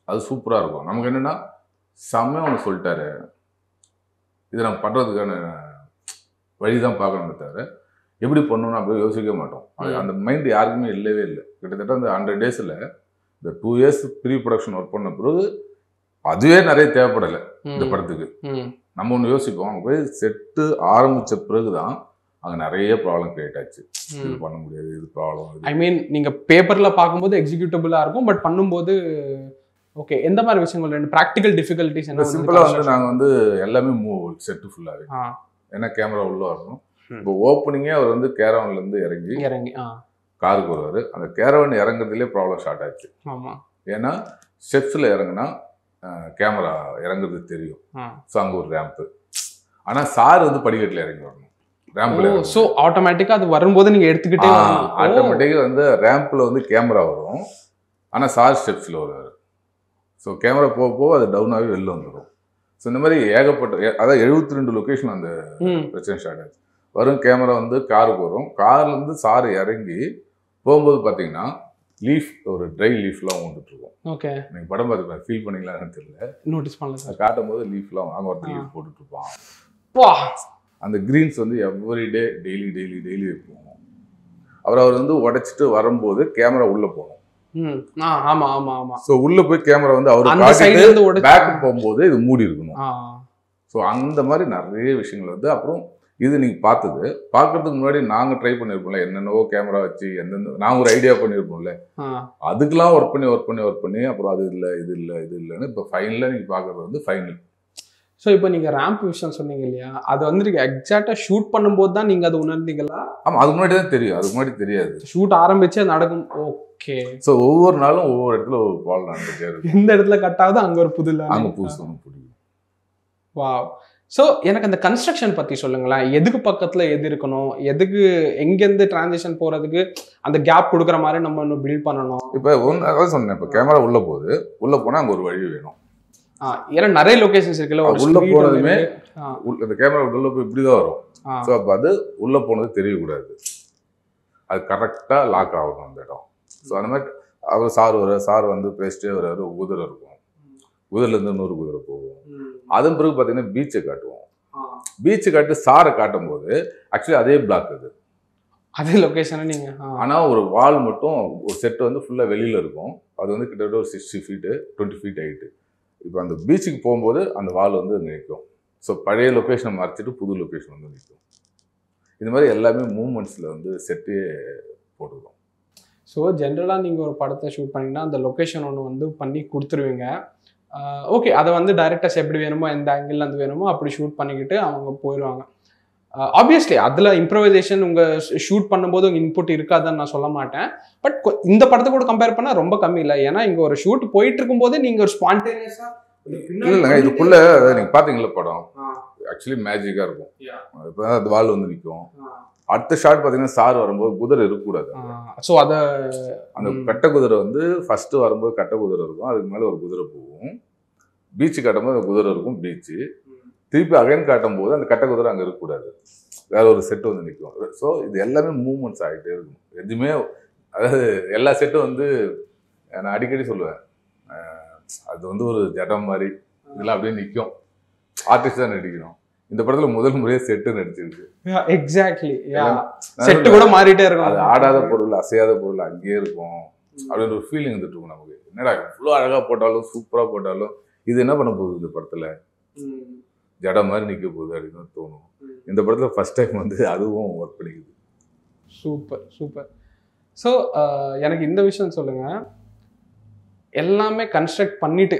அது சூப்பராக இருக்கும். நமக்கு என்னென்னா செம்மையாக ஒன்று சொல்லிட்டாரு, இதை நம்ம பண்ணுறதுக்கான வழி தான் பார்க்கணுமே தவிர எப்படி பண்ணணும்னு அப்படி யோசிக்க மாட்டோம். அந்த மைண்ட் யாருக்குமே இல்லவே இல்லை. கிட்டத்தட்ட அந்த 100 டேஸில் இந்த 2 இயர்ஸ் ப்ரீ ப்ரொடக்ஷன் ஒர்க் பண்ண பிறகு அதுவே நிறைய தேவைப்படலை இந்த படத்துக்கு. நம்ம ஒன்று யோசிப்போம், அங்கே போய் செட்டு ஆரம்பித்த பிறகு தான் அங்கே நிறைய ப்ராப்ளம் கிரியேட் ஆச்சு. இது பண்ண முடியாது, இது ப்ராப்ளம். ஐ மீன் நீங்கள் பேப்பரில் பார்க்கும்போது எக்ஸிக்யூட்டபிளாக இருக்கும், பட் பண்ணும்போது ஓகே எந்த மாதிரி விஷயங்கள் ரெண்டு ப்ராக்டிக்கல் டிஃபிகல்ட்டிஸ் என்ன? சிம்பிளாக வந்து நாங்கள் வந்து எல்லாமே மூவ் செட்டு ஃபுல்லாகவே, ஏன்னா கேமரா உள்ளே வரணும். இப்போ ஓப்பனிங்கே அவர் வந்து கேரவன்லேருந்து இறங்கி காருக்கு வருவார். அந்த கேரவன் இறங்குறதுலேயே ப்ராப்ளம் ஸ்டார்ட் ஆச்சு. ஆமாம், ஏன்னா ஸ்டெப்ஸில் இறங்குனா கேமரா இறங்குறது தெரியும். ஸோ அங்கே ஒரு ரேம்ப்பு, ஆனால் சார் வந்து படிக்கட்டில் இறங்கி வரணும், ரேம்பில். ஸோ ஆட்டோமேட்டிக்காக அது வரும்போது நீங்கள் எடுத்துக்கிட்டே ஆட்டோமேட்டிக்காக வந்து ரேம்பில் வந்து கேமரா வரும், ஆனால் சார் ஸ்டெப்ஸில் வருவார். ஸோ கேமரா போக போக அது டவுனாகவே வெளில வந்துடும். ஸோ இந்த மாதிரி ஏகப்பட்ட, அதாவது 72 லொக்கேஷன் அந்த பிரச்சனை ஸ்டார்ட் ஆச்சு. வரும் கேமரா வந்து காருக்கு வரும், கார்லேருந்து சார் இறங்கி போகும்போது பார்த்தீங்கன்னா லீஃப், ஒரு ட்ரை லீஃப்லாம் வந்துட்டு இருக்கும். ஓகே, நீங்கள் படம் பார்த்து ஃபீல் பண்ணிங்களான்னு தெரியல, நோட்டீஸ் பண்ணல, காட்டும் போது லீஃப்லாம் அங்கே ஒருத்தர் லீஃப் போட்டுட்டு இருப்பான். அந்த க்ரீன்ஸ் வந்து எவ்ரி டே டெய்லி இருக்கும். அவர் வந்து உடைச்சிட்டு வரும்போது கேமரா உள்ளே போகணும். ஆமா ஆமா ஆமா. ஸோ உள்ள போய் கேமரா வந்து அவர் பேக் போகும்போது இது மூடி இருக்கணும். ஸோ அந்த மாதிரி நிறைய விஷயங்கள் வந்து, அப்புறம் இது நீங்கள் பார்க்கறதுக்கு முன்னாடி நாங்கள் ட்ரை பண்ணியிருப்போம்ல, என்னென்னவோ கேமரா வச்சு எந்தெந்த நாங்கள் ஒரு ஐடியா பண்ணியிருப்போம்ல, அதுக்கெல்லாம் ஒர்க் பண்ணி அப்புறம் அது இல்லை இது இல்லைன்னு இப்போ ஃபைனலாக நீங்கள் பார்க்குறது வந்து ஃபைனல். ஸோ இப்போ நீங்கள் ரேம்ப் விஷயம் சொன்னீங்க இல்லையா, அதை வந்து நீங்கள் எக்ஸாக்டாக ஷூட் பண்ணும்போது தான் நீங்கள் அதை உணர்ந்தீங்களா, ஆமாம், அதுக்கு முன்னாடி தான் தெரியும், அதுக்கு முன்னாடி தெரியாது. ஷூட் ஆரம்பிச்சே நடக்கும். ஓகே. ஸோ ஒவ்வொரு நாளும் ஒவ்வொரு இடத்துல ஒரு பால் நடந்துட்டே இருக்கும். எந்த இடத்துல கட் ஆகுது அங்கே ஒரு புது அங்கே புதுசு ஒன்று பிடிக்கும். வா. ஸோ எனக்கு அந்த கன்ஸ்ட்ரக்ஷன் பற்றி சொல்லுங்களேன். எதுக்கு பக்கத்தில் எது இருக்கணும், எதுக்கு எங்கேருந்து டிரான்சிஷன் போகிறதுக்கு அந்த கேப் கொடுக்குற மாதிரி நம்ம இன்னும் பில்ட் பண்ணணும். இப்போ ஒன்று அதாவது சொன்னேன், இப்போ கேமரா உள்ளே போகுது, உள்ளே போனால் அங்கே ஒரு வழி வேணும். ஏன்னா நிறைய லொகேஷன்ஸ் இருக்குல்ல, உள்ளே போனதுமே இந்த கேமரா உள்ளே போய் இப்படி தான் வரும். ஸோ அப்போ அது உள்ளே போனது தெரியக்கூடாது, அது கரெக்டாக லாக் ஆகணும் அந்த இடம். ஸோ அந்த மாதிரி அவர் சார் வந்து பேசிட்டே வர்றாரு, குதிரை இருக்கும், குதிரைலேருந்து 100 குதிரை போகும். அதன் பிறகு பார்த்தீங்கன்னா பீச்சை காட்டுவோம். பீச்சை காட்டு சாரை காட்டும் போது ஆக்சுவலி அதே பிளாக் அதே லொக்கேஷனை நீங்கள். ஆனால் ஒரு வால் மட்டும் ஒரு செட்டு வந்து ஃபுல்லாக வெளியில் இருக்கும். அது வந்து கிட்டத்தட்ட ஒரு 60 ஃபீட்டு 20 ஃபீட் ஹைட்டு. இப்போ அந்த பீச்சுக்கு போகும்போது அந்த வால் வந்து அங்கே நிற்கும். ஸோ பழைய லொக்கேஷனை மறைச்சிட்டு புது லொக்கேஷன் வந்து நிற்கும். இது மாதிரி எல்லாமே மூமெண்ட்ஸில் வந்து செட்டே போட்டுக்கிறோம். ஸோ ஜென்ரலாக நீங்கள் ஒரு படத்தை ஷூட் பண்ணிங்கன்னா அந்த லொக்கேஷன் ஒன்று வந்து பண்ணி கொடுத்துருவீங்க. ஓகே, அதை வந்து டைரக்டர்ஸ் எப்படி வேணுமோ, எந்த ஆங்கிள் வந்து வேணுமோ அப்படி ஷூட் பண்ணிக்கிட்டு அவங்க போயிடுவாங்க. ஆப்வியஸ்லி அதில் இம்ப்ரவைசேஷன் உங்கள் ஷூட் பண்ணும்போது உங்கள் இன்புட் இருக்காதுன்னு நான் சொல்ல மாட்டேன். பட் இந்த படத்தை கூட கம்பேர் பண்ணால் ரொம்ப கம்மி இல்லை. ஏன்னா இங்கே ஒரு ஷூட் போயிட்டு இருக்கும்போது நீங்கள் ஒரு ஸ்பான்டேனியஸாக இல்லைங்க, இதுக்குள்ளே நீங்கள் பார்த்தீங்களா படம் ஆக்சுவலி மேஜிக்காக இருக்கும். இப்போ தான் அந்த வால் வந்து நிற்கும். அடுத்த ஷாட் பார்த்தீங்கன்னா சார் வரும்போது குதிரை இருக்கக்கூடாது. ஸோ அதை அந்த கட்டை குதிரை வந்து ஃபஸ்ட்டு வரும்போது கட்டை குதிரை இருக்கும், அதுக்கு மேலே ஒரு குதிரை போகும். பீச்சு காட்டும்போது அந்த குதிரை இருக்கும் பீச்சு. திருப்பி அகைன் காட்டும் போது அந்த கட்டை குதிரை அங்கே இருக்கக்கூடாது, வேற ஒரு செட்டு வந்து நிற்கும். ஸோ இது எல்லாமே மூவ்மெண்ட்ஸ் ஆகிட்டே இருக்கும். எதுவுமே அதாவது எல்லா செட்டும் வந்து நான் அடிக்கடி சொல்லுவேன், அது வந்து ஒரு ஜடம் மாதிரி இதெல்லாம் அப்படியே நிற்கும். ஆர்டிஸ்ட் தான் நடிக்கணும். இந்த படத்துல முதல் முறையே செட்டு நடிச்சிருக்கு. எக்ஸாக்ட்லி, செட்டு கூட மாறிட்டே இருக்கும். அது ஆடாத பொருள் அசையாத பொருள் அங்கேயே இருக்கும் அப்படின்ற ஒரு ஃபீலிங் வந்துட்டு இருக்கும் நமக்கு. என்னடா இவ்வளோ அழகா போட்டாலும் சூப்பரா போட்டாலும் இது என்ன பண்ண போகுது இந்த படத்துல, ஜடம் மாதிரி நிற்க போகுது அப்படின்னு தோணும். இந்த படத்துல ஃபர்ஸ்ட் டைம் வந்து அதுவும் ஒர்க் பண்ணிக்குது. Super super. ஸோ எனக்கு இந்த விஷயம் சொல்லுங்க, எல்லாமே கன்ஸ்ட்ரக்ட் பண்ணிட்டு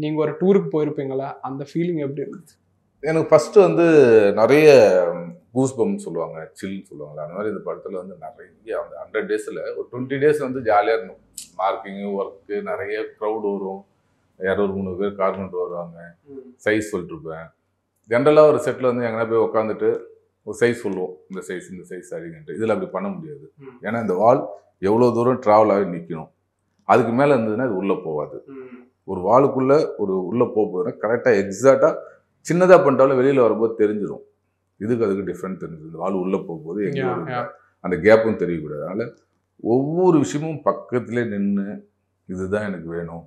நீங்க ஒரு டூருக்கு போயிருப்பீங்களா, அந்த ஃபீலிங் எப்படி இருந்துச்சு? எனக்கு ஃபஸ்ட்டு வந்து நிறைய கூஸ் பம்ப் சொல்லுவாங்க, சில்னு சொல்லுவாங்க. அந்த மாதிரி இந்த படத்தில் வந்து நிறைய அந்த 100 டேஸில் ஒரு 20 டேஸ் வந்து ஜாலியாக இருந்தோம். மார்க்கிங்கு ஒர்க்கு நிறைய க்ரௌட் வரும், 200-300 பேர் கார்பெண்டர் வருவாங்க, சைஸ் சொல்லிட்டுருப்பேன். ஜென்ரலாக ஒரு செட்டில் வந்து எங்கன்னா போய் உட்காந்துட்டு ஒரு சைஸ் சொல்லுவோம், இந்த சைஸ் அடிங்கன்ட்டு. இதில் அப்படி பண்ண முடியாது. ஏன்னா இந்த வால் எவ்வளோ தூரம் ட்ராவல் ஆகி நிற்கணும், அதுக்கு மேலே இருந்ததுன்னா இது உள்ளே போகாது. ஒரு வாலுக்குள்ளே ஒரு உள்ளே போகுதுன்னா கரெக்டாக எக்ஸாக்டாக சின்னதாக பண்ணிட்டாலும் வெளியில் வரும்போது தெரிஞ்சிடும். இதுக்கு அதுக்கு டிஃப்ரெண்ட் தெரிஞ்சிடும். இந்த வால் உள்ளே போகும்போது எங்கேயும் அந்த கேப்பும் தெரியக்கூடாது. அதனால் ஒவ்வொரு விஷயமும் பக்கத்துலேயே நின்று இதுதான் எனக்கு வேணும்.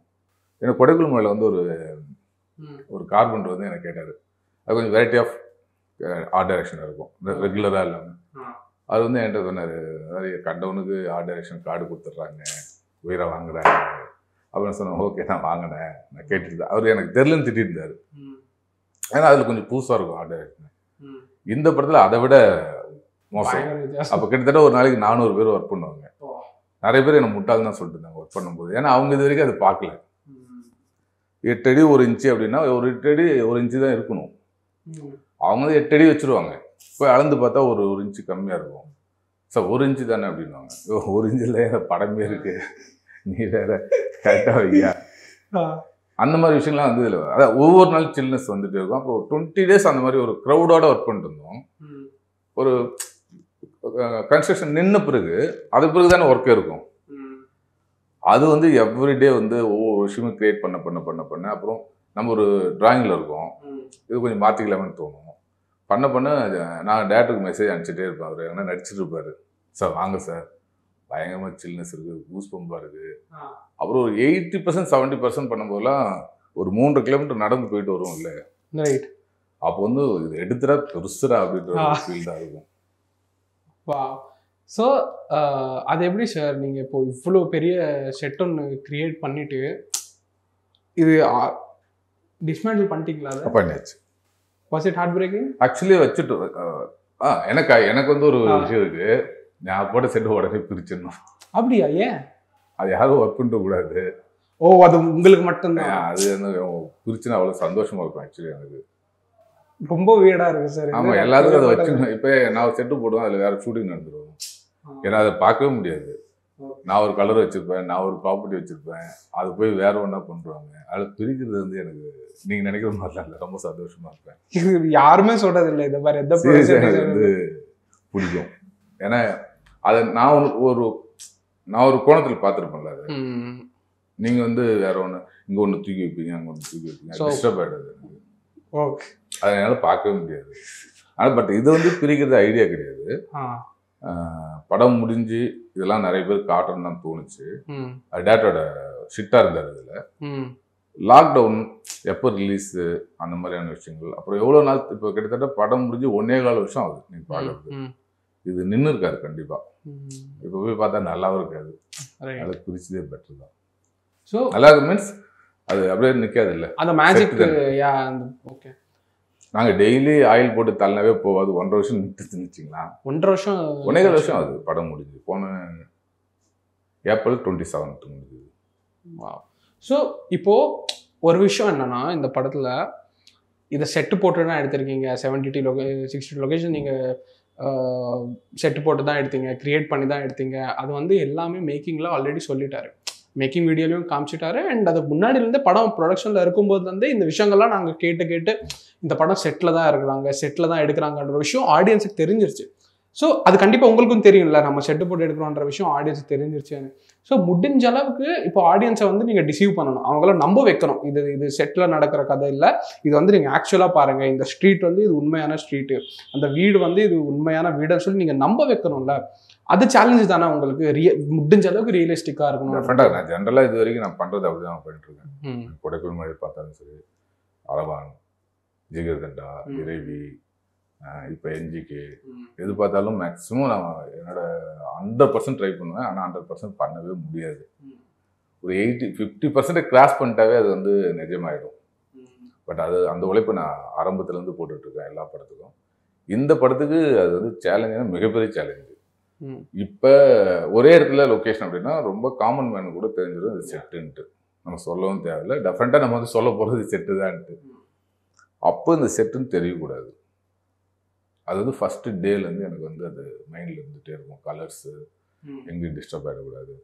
எனக்கு கொடைக்குளமலையில் வந்து ஒரு கார்பெண்டர் வந்து எனக்கு கேட்டார். அது கொஞ்சம் வெரைட்டி ஆஃப் ஆர்ட் டைரக்ஷனாக இருக்கும், ரெகுலராக இல்லாமல். அது வந்து என்கிட்ட சொன்னார், அதாவது கண்டவனுக்கு ஆர்ட் டைரக்ஷன் கார்டு கொடுத்துட்றாங்க, உயிரை வாங்குறாங்க. அப்படின்னு சொன்னேன். ஓகே, நான் வாங்கினேன், நான் கேட்டுருந்தேன். அவர் எனக்கு தெரிலன்னு திட்டிட்டு இருந்தார். ஏன்னா அதில் கொஞ்சம் புதுசாக இருக்கும் ஆர்ட் டைரக்ஷன். இந்த படத்தில் அதை விட மோசம். அப்போ கிட்டத்தட்ட ஒரு நாளைக்கு 400 பேர் ஒர்க் பண்ணுவாங்க. நிறைய பேர் என்னை முட்டாள் தான் சொல்லிட்டு இருந்தாங்க ஒர்க் பண்ணும்போது. ஏன்னா அவங்க இது வரைக்கும் அதை பார்க்கல. 8 அடி 1 இன்ச்சு அப்படின்னா ஒரு 8 அடி 1 இன்ச்சு தான் இருக்கணும். அவங்க வந்து 8 அடி வச்சுருவாங்க. போய் அளந்து பார்த்தா ஒரு இன்ச்சு கம்மியாக இருக்கும். சார் 1 இன்ச்சு தானே அப்படின்வாங்க. 1 இன்ச்சில் படமே இருக்கு, நீ வேற கரெக்டாக வையா. அந்த மாதிரி விஷயம்லாம் வந்து இதில் அதான் ஒவ்வொரு நாள் சில்னஸ் வந்துட்டு இருக்கும். அப்புறம் ஒரு 20 டேஸ் அந்த மாதிரி ஒரு க்ரௌடோட ஒர்க் பண்ணிட்டு இருந்தோம். ஒரு கன்ஸ்ட்ரக்ஷன் நின்ன பிறகு அது பிறகு தானே ஒர்க்கே இருக்கும். அது வந்து எவ்ரிடே வந்து ஒவ்வொரு விஷயமும் கிரியேட் பண்ண அப்புறம் நம்ம ஒரு டிராயிங்கில் இருக்கோம், இது கொஞ்சம் மாற்றிக்கலாம்னு தோணும். பண்ண நான் டேரக்டருக்கு மெசேஜ் அனுப்பிச்சிட்டே இருப்பேன். அவர் எங்கன்னா நடிச்சிட்டு இருப்பார், சார் வாங்க சார், பயங்கரமாக சில்னஸ் இருக்குது, கூஸ் பம்பாக இருக்குது. அப்புறம் ஒரு 80% 70% பண்ணும்போதெல்லாம் ஒரு 3 கிலோமீட்டர் நடந்து போயிட்டு வருவோம் இல்லை, ரைட். அப்போ வந்து இது எடுத்துடா பெருசுடா அப்படின்ற ஒரு ஃபீல் தான் இருக்கும். வா. ஸோ அது எப்படி சார், நீங்கள் இப்போ இவ்வளோ பெரிய செட் ஒன்று கிரியேட் பண்ணிட்டு இது டிஸ்மேண்டில் பண்ணிட்டீங்களா? பண்ணியாச்சு. Was it heart breaking? Actually வச்சுட்டு எனக்கு வந்து ஒரு விஷயம் இருக்கு, நான் போட்ட செட்டு உடனே பிரிச்சிடணும். அப்படியா? ஏன்? அது யாரும் ஒர்க் பண்ணிட்டு கூடாது. ஓ, அது உங்களுக்கு மட்டும்தான்? அது என்ன பிரிச்சுன்னா அவ்வளோ சந்தோஷமா இருக்கும். ஆக்சுவலி எனக்கு ரொம்ப வீடா இருக்கு சார். ஆமாம், எல்லாத்துக்கும் அதை வச்சுக்கணும். இப்போ நான் செட்டு போடுவேன், அதில் வேறு ஷூட்டிங் நடந்துடும். ஏன்னா அதை பார்க்கவே முடியாது. நான் ஒரு கலர் வச்சுருப்பேன், நான் ஒரு ப்ராப்பர்ட்டி வச்சுருப்பேன், அது போய் வேறு ஒன்றா பண்ணுறாங்க. அதில் பிரிக்கிறது வந்து எனக்கு நீங்கள் நினைக்கிற மாதிரிலாம் இல்லை, ரொம்ப சந்தோஷமாக இருப்பேன். இது யாருமே சொல்கிறது இல்லை இந்த மாதிரி எந்த வந்து பிடிக்கும். ஏன்னா அதை நான் ஒரு கோணத்தில் பார்த்துருப்பேன்ல. அது நீங்கள் வந்து வேற ஒன்று இங்கே ஒன்று தூக்கி வைப்பீங்க, அங்கே ஒன்று தூக்கி வைப்பீங்க, டிஸ்டர்ப் ஆகிடுது எனக்கு. ஓகே, அதனால பார்க்கவே முடியாது. ஆனால் பட் இது வந்து பிரிக்கிறது ஐடியா கிடையாது. படம் முடிஞ்சு இதெல்லாம் நிறைய பேர் காட்டணும்னு தான் தோணுச்சு. டேட்டோட ஷிட்டாக இருந்தார் இதில். லாக்டவுன் எப்போ ரிலீஸு அந்த மாதிரியான விஷயங்கள், அப்புறம் எவ்வளோ நாள், இப்போ கிட்டத்தட்ட படம் முடிஞ்சு 1.25 வருஷம் ஆகுது நீங்கள் பார்க்கறது. இது நின்று இருக்காது கண்டிப்பாக. இப்போ போய் பார்த்தா நல்லாவும் இருக்காது. அதை பிரிச்சதே பெட்டர் தான். ஸோ நல்லா இருக்கு மீன்ஸ் அது அப்படியே நிற்காது இல்லை, அந்த மேஜிக். ஓகே, நாங்கள் டெய்லி ஆயில் போட்டு தள்ளவே போகாது. 1.5 வருஷம் நிறுத்துன்னு வச்சுங்களா. 1.5 வருஷம் 1.25 வருஷம் ஆகுது படம் முடிஞ்சு. போன ஏப்ரல் 27 முடிஞ்சுது. ஸோ இப்போது ஒரு விஷயம் என்னென்னா, இந்த படத்தில் இதை செட்டு போட்டு தான் எடுத்திருக்கீங்க. 60 லொகேஷன் நீங்கள் செட்டு போட்டு தான் எடுத்தீங்க, க்ரியேட் பண்ணி தான் எடுத்தீங்க. அது வந்து எல்லாமே மேக்கிங்கில் ஆல்ரெடி சொல்லிட்டாரு, மேக்கிங் வீடியோலையும் காமிச்சிட்டாரு. அண்ட் அது முன்னாடிலேருந்தே படம் ப்ரொடக்ஷனில் இருக்கும்போதுலேருந்தே இந்த விஷயங்கள்லாம் நாங்கள் கேட்டு இந்த படம் செட்டில் தான் இருக்கிறாங்க, செட்டில் தான் எடுக்கிறாங்கன்ற விஷயம் ஆடியன்ஸுக்கு தெரிஞ்சிருச்சு. ஸோ அது கண்டிப்பாக உங்களுக்கும் தெரியும்ல, நம்ம செட்டு போட்டு எடுக்கிறோன்ற விஷயம் ஆடியன்ஸுக்கு தெரிஞ்சிருச்சுன்னு. ஸோ முடிஞ்ச அளவுக்கு இப்போ ஆடியன்ஸை வந்து நீங்கள் டிசீவ் பண்ணணும், அவங்கள நம்ப வைக்கணும். இது செட்டில் நடக்கிற கதை இல்லை, இது வந்து நீங்கள் ஆக்சுவலாக பாருங்கள், இந்த ஸ்ட்ரீட் வந்து இது உண்மையான ஸ்ட்ரீட்டு, அந்த வீடு வந்து இது உண்மையான வீடுன்னு சொல்லி நீங்கள் நம்ப வைக்கணும்ல. அது சேலஞ்சு தானே உங்களுக்கு. முடிஞ்ச அளவுக்கு ரியலிஸ்டிக்காக இருக்கணும். நான் ஜென்ரலாக இது வரைக்கும் நான் பண்ணுறது அப்படி தான் பண்ணிட்டு இருக்கேன். கொடைக்குள் மழை பார்த்தாலும் சரி, அரவான், ஜிகர்தண்டா, இறைவி, இப்போ என்ஜிகே, எது பார்த்தாலும் மேக்ஸிமம் நான் என்னோட 100% ட்ரை பண்ணுவேன். ஆனால் 100% பண்ணவே முடியாது. ஒரு 50% கிராஸ் பண்ணிட்டாவே அது வந்து நிஜமாயிடும். பட் அது அந்த உழைப்பை நான் ஆரம்பத்துலேருந்து போட்டுட்ருக்கேன் எல்லா படத்துக்கும். இந்த படத்துக்கு அது வந்து சேலஞ்சுனா மிகப்பெரிய சேலஞ்சு. இப்போ ஒரே இடத்துல லொக்கேஷன் அப்படின்னா ரொம்ப காமன் மேனு கூட தெரிஞ்சிடும் இது செட்டுன்ட்டு. நம்ம சொல்லவும் தேவையில்லை, டெஃபினட்டாக நம்ம வந்து சொல்ல போகிறது செட்டு தான்ட்டு. அப்போ இந்த செட்டுன்னு தெரியக்கூடாது. அது வந்து ஃபஸ்ட்டு டேலேருந்து எனக்கு வந்து அது மைண்டில் இருந்துகிட்டே இருக்கும். கலர்ஸு எங்கேயும் டிஸ்டர்ப் ஆகிடக்கூடாது.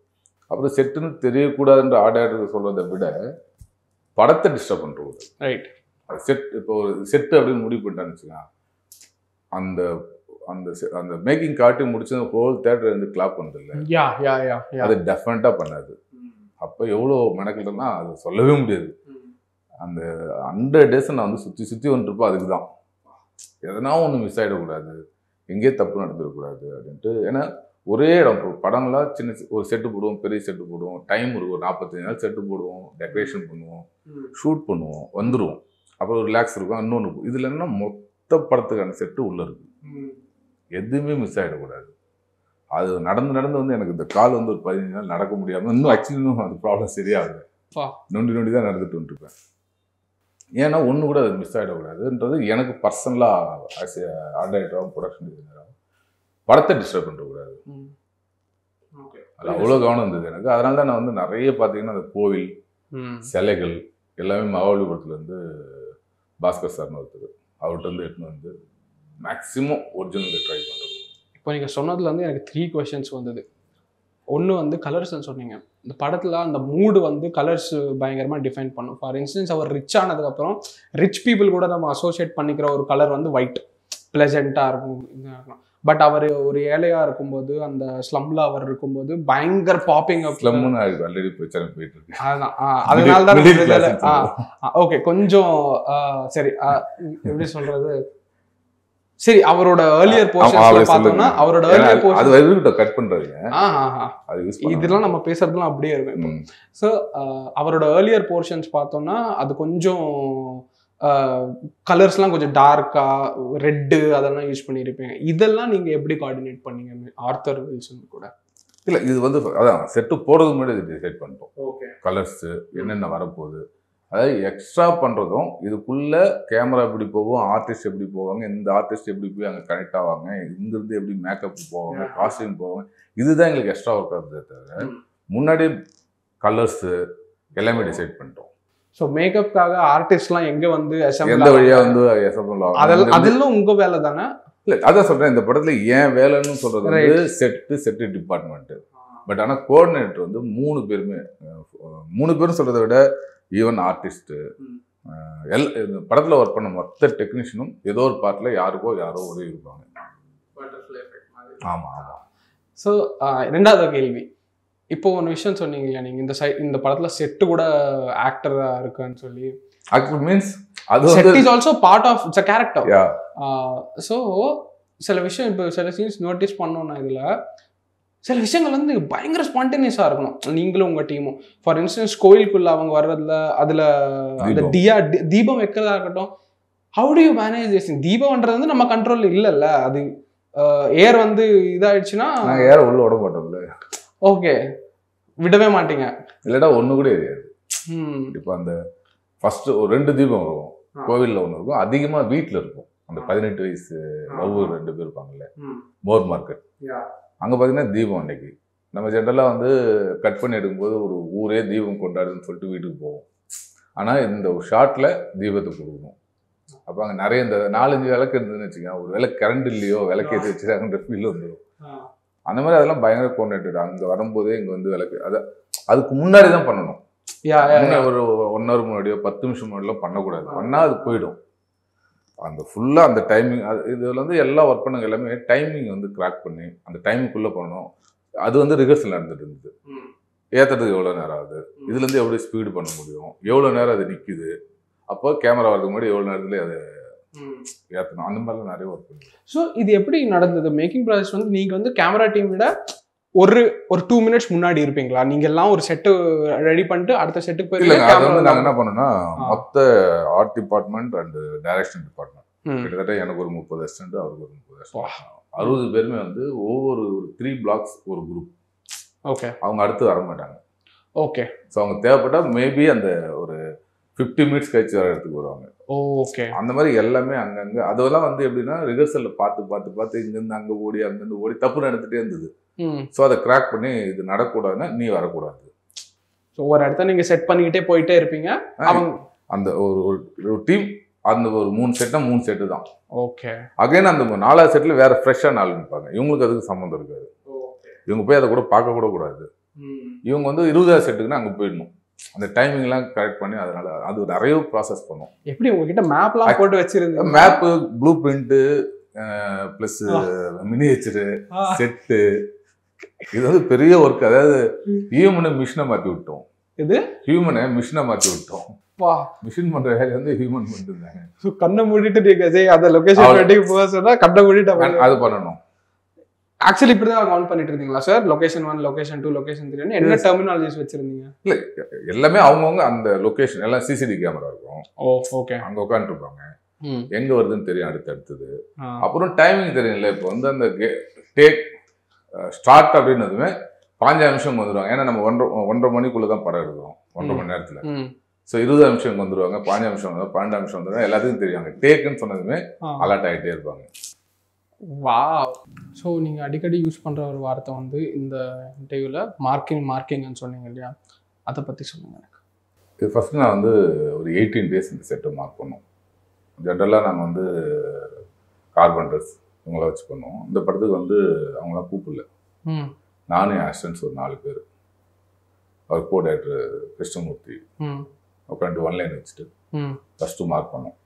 அப்புறம் செட்டுன்னு தெரியக்கூடாதுன்ற ஆர்டர் சொல்கிறத விட படத்தை டிஸ்டர்ப் பண்ணுறது. ரைட், அது செட் இப்போ ஒரு செட்டு அப்படின்னு முடிவு பண்ணிட்டான்னு வச்சுக்கோங்க, அந்த அந்த அந்த மேக்கிங் காட்டி முடிச்சு ஹோல் தேட்டர் வந்து கிளாப் பண்ணுது இல்லை, அது டெஃபினட்டாக பண்ணாது. அப்போ எவ்வளோ மெனக்கிட்டோம்னா அது சொல்லவே முடியாது. அந்த 100 days நான் வந்து சுற்றி வந்துருப்போம். அதுக்கு தான் எதனா ஒன்று மிஸ் ஆகிடக்கூடாது, எங்கேயே தப்பு நடந்துடக்கூடாது அப்படின்ட்டு. ஏன்னா ஒரே இடம் படம்லாம் சின்ன ஒரு செட்டு போடுவோம், பெரிய செட்டு போடுவோம், டைம் இருக்கும், 45 நாள் செட்டு போடுவோம், டெக்கரேஷன் பண்ணுவோம், ஷூட் பண்ணுவோம், வந்துடுவோம், அப்புறம் ரிலாக்ஸ் இருக்கும். இன்னொன்று இதில் என்ன மொத்த படத்துக்கான செட்டு உள்ளே இருக்குது, எதுவுமே மிஸ் ஆகிடக்கூடாது. அது நடந்து வந்து எனக்கு இந்த கால் வந்து ஒரு 15 நாள் நடக்க முடியாமல் இன்னும் ஆக்சுவலி அந்த ப்ராப்ளம் சரியாகுது. நொண்டி தான் நடந்துட்டு வந்துருப்பேன். ஏன்னா ஒன்று கூட அது மிஸ் ஆகிடக்கூடாதுன்றது எனக்கு பர்சனலாக ஆஸ் ஏ ஆர்ட் டைரக்டராகவும் ப்ரொடக்ஷன் டிசைனராகவும் படத்தை டிஸ்டர்ப் பண்ணக்கூடாது. அது அவ்வளோ கவனம் இருந்தது எனக்கு. அதனால தான் நான் வந்து நிறைய பார்த்தீங்கன்னா அந்த கோவில் சிலைகள் எல்லாமே மகாபலிபுரத்தில் வந்து பாஸ்கர் சார்னு ஒருத்தர், அவர்கிட்ட வந்து எடுத்துன்னு வந்து மேக்ஸிமம் ஒரிஜினல் ட்ரை பண்ணுறது. இப்போ நீங்கள் சொன்னதுலேருந்து எனக்கு 3 questions வந்தது. ஒன்று வந்து கலர்ஸ்ன்னு சொன்னீங்க. இந்த படத்தில் அந்த மூடு வந்து கலர்ஸ் பயங்கரமாக டிஃபைன் பண்ணும். ஃபார் இன்ஸ்டன்ஸ் அவர் ரிச் ஆனதுக்கப்புறம் ரிச் பீப்புள் கூட நம்ம அசோசியேட் பண்ணிக்கிற ஒரு கலர் வந்து ஒயிட், ப்ளசண்ட்டாக இருக்கும். பட் அவர் ஒரு ஏழையாக இருக்கும்போது, அந்த ஸ்லம்ல அவர் இருக்கும்போது பயங்கர பாப்பிங் அப். ஆல்ரெடி பிரச்சனை போயிட்டு இருக்கு. அதுதான், அதனால தான். ஓகே, கொஞ்சம் சரி, எப்படி சொல்றது, சரி அவரோட ஏர்லியர் போர்ஷன்ஸ்ல பார்த்தோம்னா அவரோட ஏர்லியர் போர்ஷன் அது வரைக்கும் கட் பண்றீங்க. இதெல்லாம் நம்ம பேசுறதுலாம் அப்படியே இருக்கும். ஸோ அவரோட ஏர்லியர் போர்ஷன்ஸ் பார்த்தோம்னா அது கொஞ்சம் கலர்ஸ்லாம் கொஞ்சம் டார்க்கா, ரெட்டு அதெல்லாம் யூஸ் பண்ணியிருப்பீங்க. இதெல்லாம் நீங்க எப்படி கோஆர்டினேட் பண்ணீங்க ஆர்த்தர் வில்சன் கூட? இல்லை, இது வந்து அதான் செட்டு போடுறதுக்கு முன்னாடி டிசைட் பண்ணிட்டோம். ஓகே, கலர்ஸ் என்னென்ன வரப்போகுது, அதாவது எக்ஸ்ட்ரா பண்ணுறதும் இதுக்குள்ளே கேமரா எப்படி போகும், ஆர்டிஸ்ட் எப்படி போவாங்க, இந்த ஆர்டிஸ்ட் எப்படி போய் அங்கே கனெக்ட் ஆவாங்க, இங்கிருந்து எப்படி மேக்கப் போவாங்க, காஸ்டியூம் போவாங்க, இதுதான் எங்களுக்கு எக்ஸ்ட்ரா ஒர்க் ஆகுது. தவிர முன்னாடி கலர்ஸு எல்லாமே டிசைட் பண்ணிட்டோம். ஸோ மேக்கப்காக ஆர்டிஸ்ட்லாம் எங்க வந்து எந்த வழியா வந்து assemble ஆகும் அதெல்லாம் உங்க வேலை தானே? இல்ல அதான் சொல்றேன், இந்த படத்துல ஏன் வேலைன்னு சொல்றது வந்து செட்டு டிபார்ட்மெண்ட். பட் ஆனா கோஆர்டினேட்டர் வந்து 3 பேருமே 3 பேரும் சொல்றதை விட ஈவன் ஆர்டிஸ்ட் படத்துல ஒர்க் பண்ண மொத்த டெக்னீஷியனும் ஏதோ ஒரு பார்ட்ல யாரோ உதவி இருப்பாங்க. ஆமா ஆமா. ஸோ ரெண்டாவது கேள்வி, இப்போ ஒன்று விஷயம் சொன்னீங்க இல்லையா, நீங்கள் இந்த படத்தில் செட்டு கூட ஆக்டராக இருக்குன்னு சொல்லி. ஆக்டர் மீன்ஸ் அது set is also part of it's a character. So சில விஷயம் இப்போ சில சீன்ஸ் நோட்டீஸ் பண்ணோன்னா இதில் சில விஷயங்கள் வந்து பயங்கர ஸ்பான்டேனியஸாக இருக்கணும், நீங்களும் உங்கள் டீமும். ஃபார் இன்ஸ்டன்ஸ் கோயிலுக்குள்ளே அவங்க வர்றதுல அதில் அந்த தீபம் வைக்கிறதா இருக்கட்டும், how do you manage this? தீபம்ன்றது வந்து நம்ம கண்ட்ரோலில் இல்லைல்ல, அது ஏர் வந்து இதாகிடுச்சுன்னா ஏர் உள்ள விட மாட்டோம்ல. ஓகே, விடவே மாட்டீங்க. இல்லைடா ஒன்று கூட எரியாது. இப்போ அந்த ஃபர்ஸ்ட் ஒரு 2 தீபம் இருக்கும், கோவிலில் ஒன்று இருக்கும், அதிகமாக வீட்டில் இருக்கும். அந்த 18 வயசு லவ் 2 பேர் இருப்பாங்கல்ல, மோர் மார்க்கெட், அங்கே பார்த்தீங்கன்னா தீபம் அன்னைக்கு நம்ம ஜென்ரலாக வந்து கட் பண்ணி எடுக்கும்போது ஒரு ஊரே தீபம் கொண்டாடுதுன்னு சொல்லிட்டு வீட்டுக்கு போவோம். ஆனால் இந்த ஒரு ஷார்ட்டில் தீபத்தை கொடுக்கணும். அப்போ அங்கே நிறைய இந்த 4-5 விளக்கு இருந்ததுன்னு வச்சுக்கோங்க, ஒரு விளக்கு கரண்ட் இல்லையோ விளக்கு ஏற்றி வச்சுருக்காங்கன்ற ஃபீல் வந்துடும். அந்த மாதிரி அதெல்லாம் பயங்கர கோஆர்டினேட்டட். அங்கே வரும்போதே இங்கே வந்து விளக்கு அதுக்கு முன்னாடி தான் பண்ணணும். ஒரு 1 ஹவர் முன்னாடியோ 10 நிமிஷம் முன்னாடியெல்லாம் பண்ணக்கூடாது. பண்ணால் அது போயிடும். அந்த ஃபுல்லாக அந்த டைமிங் இதில் வந்து எல்லா ஒர்க் பண்ணுங்க எல்லாமே டைமிங் வந்து கிராக் பண்ணி அந்த டைமுக்குள்ளே பண்ணணும். அது வந்து ரிஹர்சல் நடந்துட்டு இருந்தது. ஏற்றுறதுக்கு எவ்வளோ நேரம் ஆகுது, இதுலேருந்து எவ்வளோ ஸ்பீடு பண்ண முடியும், எவ்வளோ நேரம் அது நிற்குது, அப்போ கேமரா வரதுக்கு முன்னாடி எவ்வளோ நேரத்துலேயே அதை ஏற்றணும், அந்த மாதிரிலாம் நிறைய ஒர்க் பண்ணுது. ஸோ இது எப்படி நடந்தது மேக்கிங் ப்ராசஸ்? வந்து நீங்கள் வந்து கேமரா டீம் விட ஒரு 2 மினிட்ஸ் முன்னாடி இருப்பீங்களா? நீங்க எல்லாம் ஒரு செட்டு ரெடி பண்ணிட்டு அடுத்த செட்டுக்கு போய் நாங்கள் என்ன பண்ணோம்னா மொத்த art department and direction department கிட்டத்தட்ட எனக்கு ஒரு 30 அசிஸ்டன்ட், அவருக்கு ஒரு 30 அசிஸ்டன்ட், 60 பேருமே வந்து ஒவ்வொரு 3 பிளாக்ஸ் ஒரு குரூப். ஓகே, அவங்க அடுத்து வர மாட்டாங்க. ஓகே, ஸோ அவங்க தேவைப்பட்டா மேபி அந்த ஒரு 50 மினிட்ஸ் கழிச்சு வர இடத்துக்கு வருவாங்க. ஓகே, அந்த மாதிரி எல்லாமே அங்கங்கே அதெல்லாம் வந்து எப்படின்னா ரிஹர்சலில் பார்த்து இங்கேருந்து அங்கே ஓடி அங்கேருந்து ஓடி தப்பு நடந்துகிட்டே இருந்தது. ஸோ அதை கிராக் பண்ணி இது நடக்கூடாதுன்னா நீ வரக்கூடாது. ஸோ ஒரு இடத்த நீங்கள் செட் பண்ணிக்கிட்டே போயிட்டே இருப்பீங்க. அவங்க அந்த ஒரு டீம் அந்த ஒரு 3 செட்னா 3 செட்டு தான். ஓகே, அகைன் அந்த 4வது செட்டில் வேற ஃப்ரெஷ்ஷாக நாள் நிற்பாங்க. இவங்களுக்கு அதுக்கு சம்மந்தம் இருக்காது. இவங்க போய் அதை கூட பார்க்க கூட கூடாது. இவங்க வந்து 20வது செட்டுக்குன்னா அங்கே போயிடணும். அந்த டைமிங்லாம் கரெக்ட் பண்ணி அதனால அது நிறைய ப்ராசஸ் பண்ணும். எப்படி உங்ககிட்ட மேப்லாம் போட்டு வச்சிருந்தீங்க? Map, blueprint plus miniature set, இது வந்து பெரிய ஒர்க். அதாவது ஹியூமனை மிஷினை மாற்றி விட்டோம். இது ஹியூமனை மிஷினை மாற்றி விட்டோம். மிஷின் பண்ற வேலை வந்து ஹியூமன் பண்ணிருந்தாங்க. கண்ணை மூடிட்டு நீங்க அந்த லொகேஷன் வெட்டிங் போக சொன்னா கண்ணை மூடிட்டு அது பண்ணணும். ஆக்சுவலி இப்படிதான் ஆன் பண்ணிட்டு இருந்தீங்களா சார்? லொகேஷன் 1, லொகேஷன் 2, லொகேஷன் 3 என்ன டெர்மினாலஜிஸ் வச்சிருந்தீங்க? இல்ல எல்லாமே அவங்கவுங்க அந்த லொகேஷன் எல்லாம் சிசிடி கேமரா இருக்கும். ஓகே, அங்க உட்காந்துட்டு இருப்பாங்க. எங்க வருதுன்னு தெரியும் அடுத்தது. அப்புறம் டைமிங் தெரியும்ல. இப்போ வந்து அந்த டேக் ஸ்டார்ட் அப்படின்னதுமே 15 நிமிஷம் வந்துடுவாங்க. ஏன்னா நம்ம 1.5 மணிக்குள்ளதான் படம் எடுக்கிறோம், 1.5 மணி நேரத்துல. ஸோ 20 நிமிஷம் வந்துடுவாங்க, 15 நிமிஷம் வந்துடும், 12 நிமிஷம் வந்துடும். எல்லாத்துக்கும் தெரியும். டேக்குன்னு சொன்னதுமே அலர்ட் ஆகிட்டே இருப்பாங்க. வா. ஸோ நீங்கள் அடிக்கடி யூஸ் பண்ணுற ஒரு வார்த்தை வந்து இந்த இன்டர்வியூவில் மார்க்கிங்னு சொன்னீங்க இல்லையா, அதை பற்றி சொல்லுங்கள் எனக்கு. இது ஃபஸ்ட்டு நான் வந்து ஒரு 18 டேஸ் இந்த செட்டை மார்க் பண்ணோம். ஜென்ரலாக நாங்கள் வந்து கார்பெண்டர்ஸ் இவங்கள வச்சு பண்ணுவோம். இந்த படத்துக்கு வந்து அவங்களாம் கூப்பிடல, நானும் என் அசிஸ்டன்ஸ் ஒரு 4 பேர், அவர் கோ டைரக்டர் கிருஷ்ணமூர்த்தி உட்காந்து 1 லைன் வச்சுட்டு ஃபஸ்ட்டு மார்க் பண்ணோம்.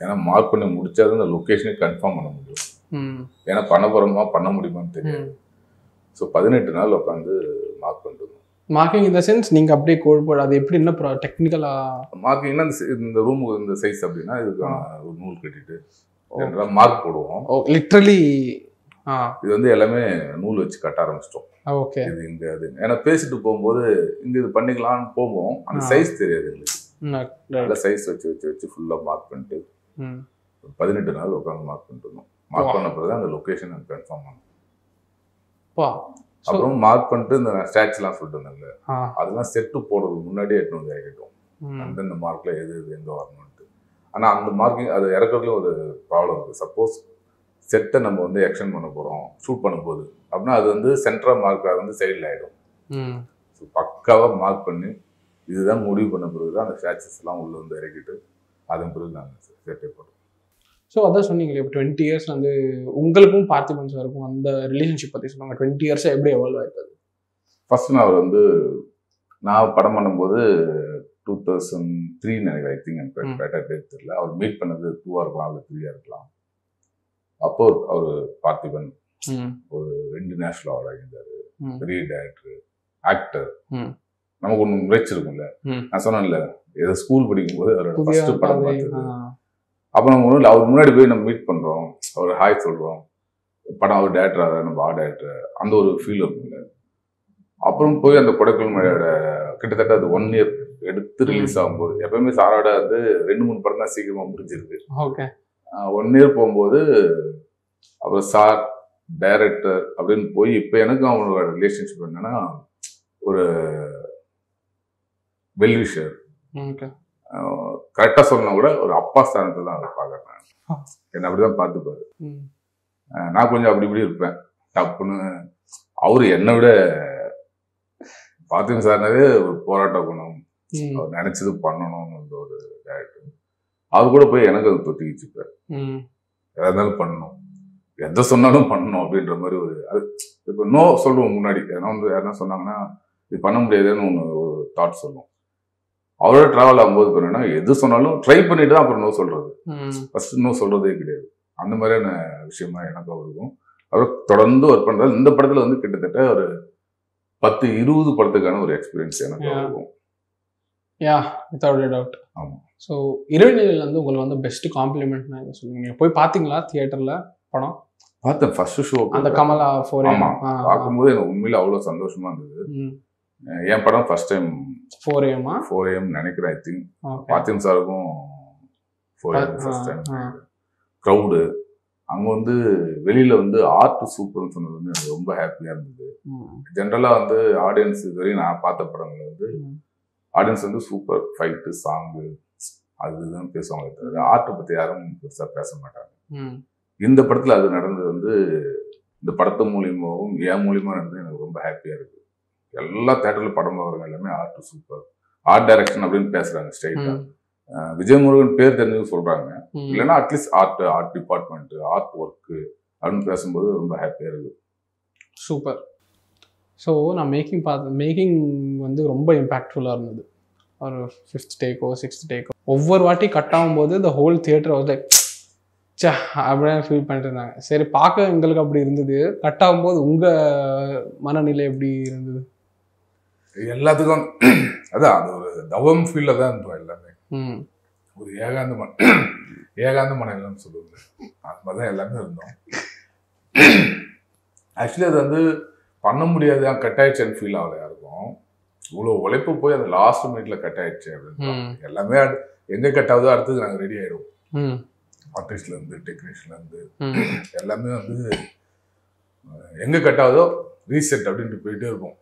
ஏன்னா மார்க் பண்ணி முடிச்சாதான் அந்த லொக்கேஷனே கன்ஃபார்ம் பண்ண முடியும். ஏன்னா பண்ண போகிறோமா பண்ண முடியுமான்னு தெரியாது. ஸோ 18 நாள் உட்காந்து மார்க் பண்ணிட்டு. மார்க்கிங் இந்த சென்ஸ் நீங்கள் அப்படியே கோட் அது எப்படி என்ன டெக்னிக்கலாக மார்க்கிங்னா இந்த ரூமுக்கு இந்த சைஸ் அப்படின்னா இதுக்கு ஒரு நூல் கட்டிட்டு மார்க் போடுவோம். லிட்ரலி இது வந்து எல்லாமே நூல் வச்சு கட்ட ஆரம்பிச்சிட்டோம். ஓகே, இது இங்கே அது ஏன்னா பேசிட்டு போகும்போது இங்கே இது பண்ணிக்கலாம்னு போவோம், அந்த சைஸ் தெரியாது எங்களுக்கு. நல்ல சைஸ் வச்சு ஃபுல்லாக மார்க் பண்ணிட்டு 18 நாள் உட்காந்து மார்க் பண்ணிட்டு இருந்தோம். மார்க் பண்ண பிறகு அந்த லொக்கேஷன் எனக்கு கன்ஃபார்ம் பண்ணோம். அப்புறம் மார்க் பண்ணிட்டு இந்த ஸ்டாட்ச்லாம் சொல்லிட்டு இருந்தாங்க, அதெல்லாம் செட்டு போடுறதுக்கு முன்னாடியே எட்டு வந்து இறக்கிட்டோம். அந்தந்த மார்க்கில் எது எங்கே வரணும்ட்டு. ஆனால் அந்த மார்க்கிங் அது இறக்குறதுல ஒரு ப்ராப்ளம் இருக்குது. சப்போஸ் செட்டை நம்ம வந்து எக்ஸ்டெண்ட் பண்ண போகிறோம் ஷூட் பண்ணும்போது அப்படின்னா அது வந்து சென்டராக மார்க்காக வந்து சைடில் ஆகிடும். ஸோ பக்காவாக மார்க் பண்ணி இதுதான் முடிவு பண்ண பிறகு தான் அந்த ஸ்க்ராச்சஸ் எல்லாம் உள்ள வந்து இறக்கிட்டு அதன் பிறகு நாங்கள் செட்டே போட்டோம். ஸோ அதான் சொன்னீங்களே இப்போ 20 இயர்ஸ் வந்து உங்களுக்கும் பார்த்திபன் சாருக்கும் அந்த ரிலேஷன்ஷிப் பற்றி சொன்னாங்க. 20 இயர்ஸை எப்படி எவால்வ் ஆயிருக்காது? ஃபர்ஸ்ட் நான் அவர் வந்து நான் படம் பண்ணும்போது 2003 நினைக்கிறேன். ஐ திங்க் எனக்கு கரெக்டாக டேட் தெரியல. அவர் மீட் பண்ணது 2 இருக்கலாம் இல்லை 3 இருக்கலாம். அப்போ அவர் பார்த்திபன் ஒரு 2 நேஷனல் அவார்டு வாங்கியிருந்தாரு. பெரிய டைரக்டர், ஆக்டர். நமக்கு ஒன்று முறைச்சிருக்கும்ல. நான் சொன்னேன்ல, ஏதோ ஸ்கூல் படிக்கும்போது அவரோட ஃபர்ஸ்ட் படம் பார்த்தது. அப்போ நம்ம ஒன்றும் இல்லை, அவர் முன்னாடி போய் நம்ம மீட் பண்ணுறோம், அவர் ஹாய் சொல்கிறோம், படம் அவர் டேரக்டராக நம்ம டேரக்டர், அந்த ஒரு ஃபீல் இருக்கும்ல. அப்புறம் போய் அந்த கொடைக்கானல் மழையோட கிட்டத்தட்ட அது 1 இயர் எடுத்து ரிலீஸ் ஆகும்போது, எப்பவுமே சாரோட வந்து 2-3 படம் தான் சீக்கிரமாக முடிஞ்சிருக்கு. 1 இயர் போகும்போது அப்புறம் சார் டைரக்டர் அப்படின்னு போய் இப்போ எனக்கும் அவங்களோட ரிலேஷன்ஷிப் என்னன்னா ஒரு வெல்விஷர். கரெக்டாக சொல்லணும் கூட ஒரு அப்பா ஸ்தானத்தை தான் அதை பார்க்குறேன். என்னை அப்படிதான் பார்த்துப்பாரு. நான் கொஞ்சம் அப்படி இப்படி இருப்பேன் டப்புன்னு. அவரு என்னை விட பார்த்திபன் சார்னாவே ஒரு போராட்ட குணம், அவர் நினைச்சது பண்ணணும்னு ஒரு டேரக்டர். அவர் கூட போய் எனக்கு அது தொத்திக்கிச்சுப்பார். எதா இருந்தாலும் பண்ணணும், எதை சொன்னாலும் பண்ணணும் அப்படின்ற மாதிரி ஒரு அது. இப்போ நோ சொல்லுவோம் முன்னாடி, ஏன்னா வந்து யாருன்னா சொன்னாங்கன்னா இது பண்ண முடியாதுன்னு ஒன்று ஒரு தாட் சொல்லுவோம். அவரோட ட்ராவல் ஆகும்போது என்னன்னா எது சொன்னாலும் ட்ரை பண்ணிட்டு தான் அப்புறம் நோ சொல்றது. ஃபர்ஸ்ட் நோ சொல்றதே கிடையாது. அந்த மாதிரியான விஷயமா எனக்கு அவருக்கும் அவர் தொடர்ந்து ஒர்க் பண்றது. இந்த படத்துல வந்து கிட்டத்தட்ட ஒரு 10-20 படத்துக்கான ஒரு எக்ஸ்பீரியன்ஸ் எனக்கு இருக்கும். ஆமா. ஸோ இரவினில் வந்து உங்களுக்கு வந்து பெஸ்ட் காம்ப்ளிமெண்ட் நான் சொல்லுவீங்க. போய் பார்த்தீங்களா தியேட்டர்ல படம்? பார்த்தேன் ஃபர்ஸ்ட் ஷோ. அந்த கமலா 4 ஆமா, பார்க்கும்போது எனக்கு உண்மையில அவ்வளவு சந்தோஷமா இருந்தது. என் படம் ஃபர்ஸ்ட் டைம் 4 AM நினைக்கிறேன். ஐ திங்க் பார்த்திபன் சாருக்கும் 4 AM ஃபர்ஸ்ட் டைம். க்ரௌடு அங்கே வந்து வெளியில வந்து ஆர்ட் சூப்பர்னு சொன்னது வந்து எனக்கு ரொம்ப ஹாப்பியா இருந்தது. ஜென்ரலாக வந்து ஆடியன்ஸ் இதுவரையும் நான் பார்த்த படங்கள் வந்து ஆடியன்ஸ் வந்து சூப்பர் ஃபைட்டு, சாங்கு அதுதான் பேசுவாங்க தவிர ஆர்ட்டை பற்றி யாரும் பெருசாக பேச மாட்டாங்க. இந்த படத்தில் அது நடந்தது வந்து இந்த படத்து மூலியமாகவும் என் மூலியமா நடந்தது எனக்கு ரொம்ப ஹாப்பியாக இருக்குது. எல்லா தேட்டரில் படம் பார்க்குறவங்க எல்லாமே ஆர்ட் சூப்பர், ஆர்ட் டைரக்ஷன் அப்படின்னு பேசுகிறாங்க ஸ்ட்ரைட்டாக. விஜயமுருகன் பேர் தெரிஞ்சு சொல்கிறாங்க, இல்லைன்னா at least art department, art work அப்படின்னு பேசும்போது ரொம்ப ஹாப்பியாக இருக்குது. சூப்பர். ஸோ நான் மேக்கிங் வந்து ரொம்ப இம்பேக்ட்ஃபுல்லாக இருந்தது. ஒரு 5th டேக்கோ 6th டேக்கோ ஒவ்வொரு வாட்டி கட் ஆகும்போது இந்த ஹோல் தியேட்டர் வந்து சே அப்படியே ஃபீல் பண்ணிட்டு இருந்தாங்க. சரி, பார்க்க எங்களுக்கு அப்படி இருந்தது. கட் ஆகும்போது உங்கள் மனநிலை எப்படி இருந்தது? எல்லாத்துக்கும் அதான் அது ஒரு தவம் ஃபீல்ல தான் இருந்தோம் எல்லாமே. ஒரு ஏகாந்த மனநிலைன்னு சொல்லுவாங்க, அது மாதிரி தான் எல்லாமே இருந்தோம். ஆக்சுவலி அது வந்து பண்ண முடியாது, கட் ஆயிடுச்சுன்னு ஃபீல் ஆகல யாருக்கும். இவ்வளோ உழைப்பு போய் அந்த லாஸ்ட் மினிட்ல கட் ஆயிடுச்சு அப்படின்னு எல்லாமே எங்க கட் ஆகுதோ அடுத்தது நாங்கள் ரெடி ஆயிடுவோம். ஆர்டிஸ்ட்லேருந்து டெக்னீஷியன்லேருந்து எல்லாமே வந்து எங்கே கட் ஆகுதோ ரீசெட் அப்படின்ட்டு போயிட்டே இருப்போம்.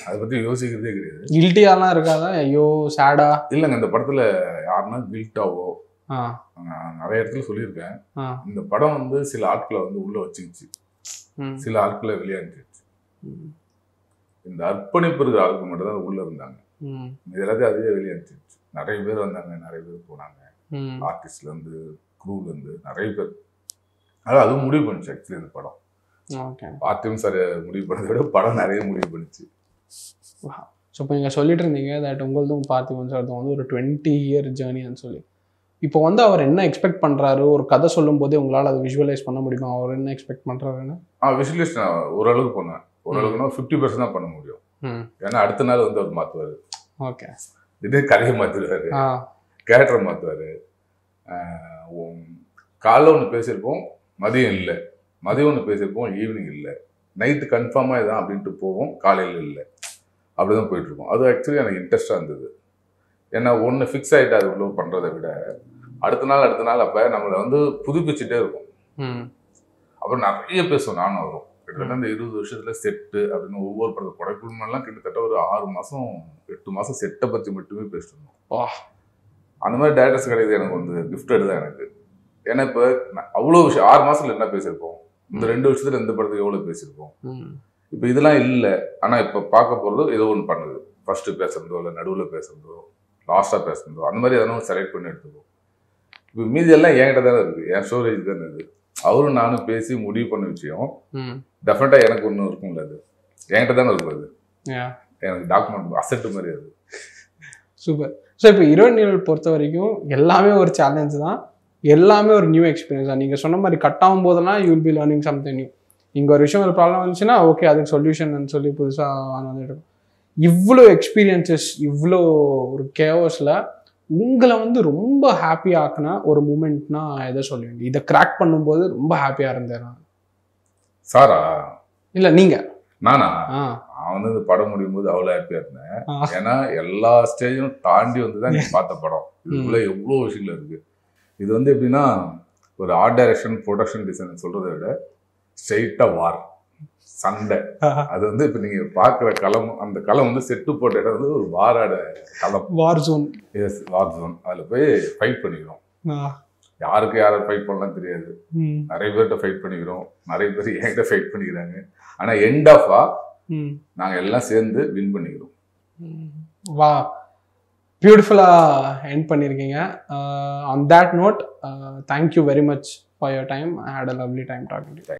அதை பற்றி யோசிக்கிறதே கிடையாது. கில்ட்டியாலாம் இருக்காதா? ஐயோ சேடா இல்லைங்க, இந்த படத்தில் யாருன்னா கில்ட்டாவோ நிறைய இடத்துல சொல்லியிருக்கேன். இந்த படம் வந்து சில ஆட்களை வந்து உள்ள வச்சுக்கிச்சு, சில ஆட்களை வெளியாண்டுச்சு. இந்த அர்ப்பணிப்பு இருக்கிற ஆட்கள் மட்டும் தான் உள்ள இருந்தாங்க. இது எல்லாத்தையும் அதுவே வெளியாண்டுச்சு. நிறைய பேர் வந்தாங்க, நிறைய பேர் போனாங்க. ஆர்டிஸ்ட்லேருந்து க்ரூலேருந்து நிறைய பேர். அதாவது அதுவும் முடிவு பண்ணிச்சு ஆக்சுவலி இந்த படம். பார்த்திபன் சார் முடிவு பண்ணதை விட படம் நிறைய முடிவு பண்ணிச்சு. ஸோ இப்போ நீங்கள் சொல்லிட்டு இருந்தீங்க தட் உங்களதும் பார்த்திபன் சார் வந்து ஒரு 20 இயர் ஜேர்னின்னு சொல்லி. இப்போ வந்து அவர் என்ன எக்ஸ்பெக்ட் பண்ணுறாரு, ஒரு கதை சொல்லும் போதே உங்களால் அதை விஷுவலைஸ் பண்ண முடியுமா? அவர் என்ன எக்ஸ்பெக்ட் பண்ணுறாருன்னு? விஷுவலைஸ் நான் ஓரளவுக்கு பண்ணுவேன். ஓரளவுக்குன்னா 50% தான் பண்ண முடியும். ஏன்னா அடுத்த நாள் வந்து அவர் மாற்றுவார். ஓகே, இதே கதையை மாற்றிடுவார், கேரக்டரை மாற்றுவார். காலைல ஒன்று பேசியிருப்போம், மதியம் இல்லை, மதியம் ஒன்று பேசியிருப்போம், ஈவினிங் இல்லை, நைட்டு கன்ஃபார்மாக இதான் அப்படின்ட்டு போவோம், காலையில் இல்லை, அப்படி தான் போயிட்டுருக்கோம். அது ஆக்சுவலி எனக்கு இன்ட்ரெஸ்டாக இருந்தது. ஏன்னா ஒன்று ஃபிக்ஸ் ஆகிட்டு அது உள்ள பண்ணுறதை விட அடுத்த நாள் அப்போ நம்மளை வந்து புதுப்பிச்சுட்டே இருக்கும். அப்புறம் நிறைய பேசுவோம் நானும் வரும். கிட்டத்தட்ட இந்த 20 வருஷத்தில் செட்டு அப்படின்னு ஒவ்வொரு படத்தை கொடைக்குழுமெல்லாம் கிட்டத்தட்ட ஒரு 6 மாதம் 8 மாதம் செட்டை பற்றி மட்டுமே பேசிட்டு இருந்தோம். அந்த மாதிரி டேரக்டர்ஸ் கிடையாது எனக்கு வந்து கிஃப்டட் தான் எனக்கு. ஏன்னா இப்போ அவ்வளோ விஷயம் 6 மாதத்துல என்ன பேசியிருப்போம், இந்த 2 வருஷத்துல இந்த படத்துக்கு எவ்வளோ பேசியிருப்போம். இப்போ இதெல்லாம் இல்லை. ஆனால் இப்போ பார்க்க போகிறது ஏதோ ஒன்று பண்ணுது. ஃபர்ஸ்ட்டு பேசுகிறதோ இல்லை நடுவில் பேசுகிறதோ லாஸ்ட்டாக பேசுகிறதோ அந்த மாதிரி எதனா செலக்ட் பண்ணி எடுத்துக்குவோம். இப்போ மீதி எல்லாம் என்கிட்ட தானே இருக்குது, என் ஸ்டோரேஜ் தானே இது. அவரும் நானும் பேசி முடிவு பண்ண விஷயம் டெஃபினட்டாக எனக்கு ஒன்றும் இருக்கும்ல, அது என்கிட்ட தானே இருக்கும். அது எனக்கு டாக்குமெண்ட் அசெட் மாதிரி அது. சூப்பர். ஸோ இப்போ இரவு பொறுத்த வரைக்கும் எல்லாமே ஒரு சேலஞ்ச் தான், எல்லாமே ஒரு நியூ எக்ஸ்பீரியன்ஸ் தான். நீங்கள் சொன்ன மாதிரி கட் ஆகும் போதெல்லாம் you will be learning something new. இங்கே ஒரு விஷயம் ஒரு ப்ராப்ளம் வந்துச்சுன்னா ஓகே அதுக்கு சொல்யூஷன் சொல்லி புதுசாக வந்துட்டு இவ்வளோ எக்ஸ்பீரியன்சஸ், இவ்வளோ ஒரு கேவஸில் உங்களை வந்து ரொம்ப ஹாப்பியாக ஆக்குனா ஒரு மூமெண்ட்னா எதை சொல்லுவீங்க? இதை கிராக் பண்ணும்போது ரொம்ப ஹாப்பியாக இருந்தேன் சாரா? இல்லை நீங்கள்? நானா? நான் வந்து இந்த படம் முடியும் போது அவ்வளோ ஹாப்பியாக இருந்தேன். ஏன்னா எல்லா ஸ்டேஜும் தாண்டி வந்து தான் நீங்கள் பார்த்த படம். இதுக்குள்ள எவ்வளோ விஷயங்கள் இருக்குது. இது வந்து எப்படின்னா ஒரு ஆர்ட் டைரக்ஷன் ப்ரொடக்ஷன் டிசைன் சொல்கிறத விட ஸ்ட்ரெயிட்டாக வார் சண்டை. அது வந்து இப்போ நீங்கள் பார்க்குற களம், அந்த களம் வந்து செட்டு போட்ட இடம் வந்து ஒரு வாராட களம், war zone. Yes, war zone. அதில் போய் ஃபைட் பண்ணிக்கிறோம். யாருக்கு யாரை ஃபைட் பண்ணலாம் தெரியாது. நிறைய பேர்கிட்ட ஃபைட் பண்ணிக்கிறோம், நிறைய பேர் என்கிட்ட ஃபைட் பண்ணிக்கிறாங்க. ஆனால் எண்ட் ஆஃபா நாங்கள் எல்லாம் சேர்ந்து வின் பண்ணிக்கிறோம். வா, பியூட்டிஃபுல்லாக எண்ட் பண்ணியிருக்கீங்க. On that note, thank you very much for your time. I had a lovely time talking to you.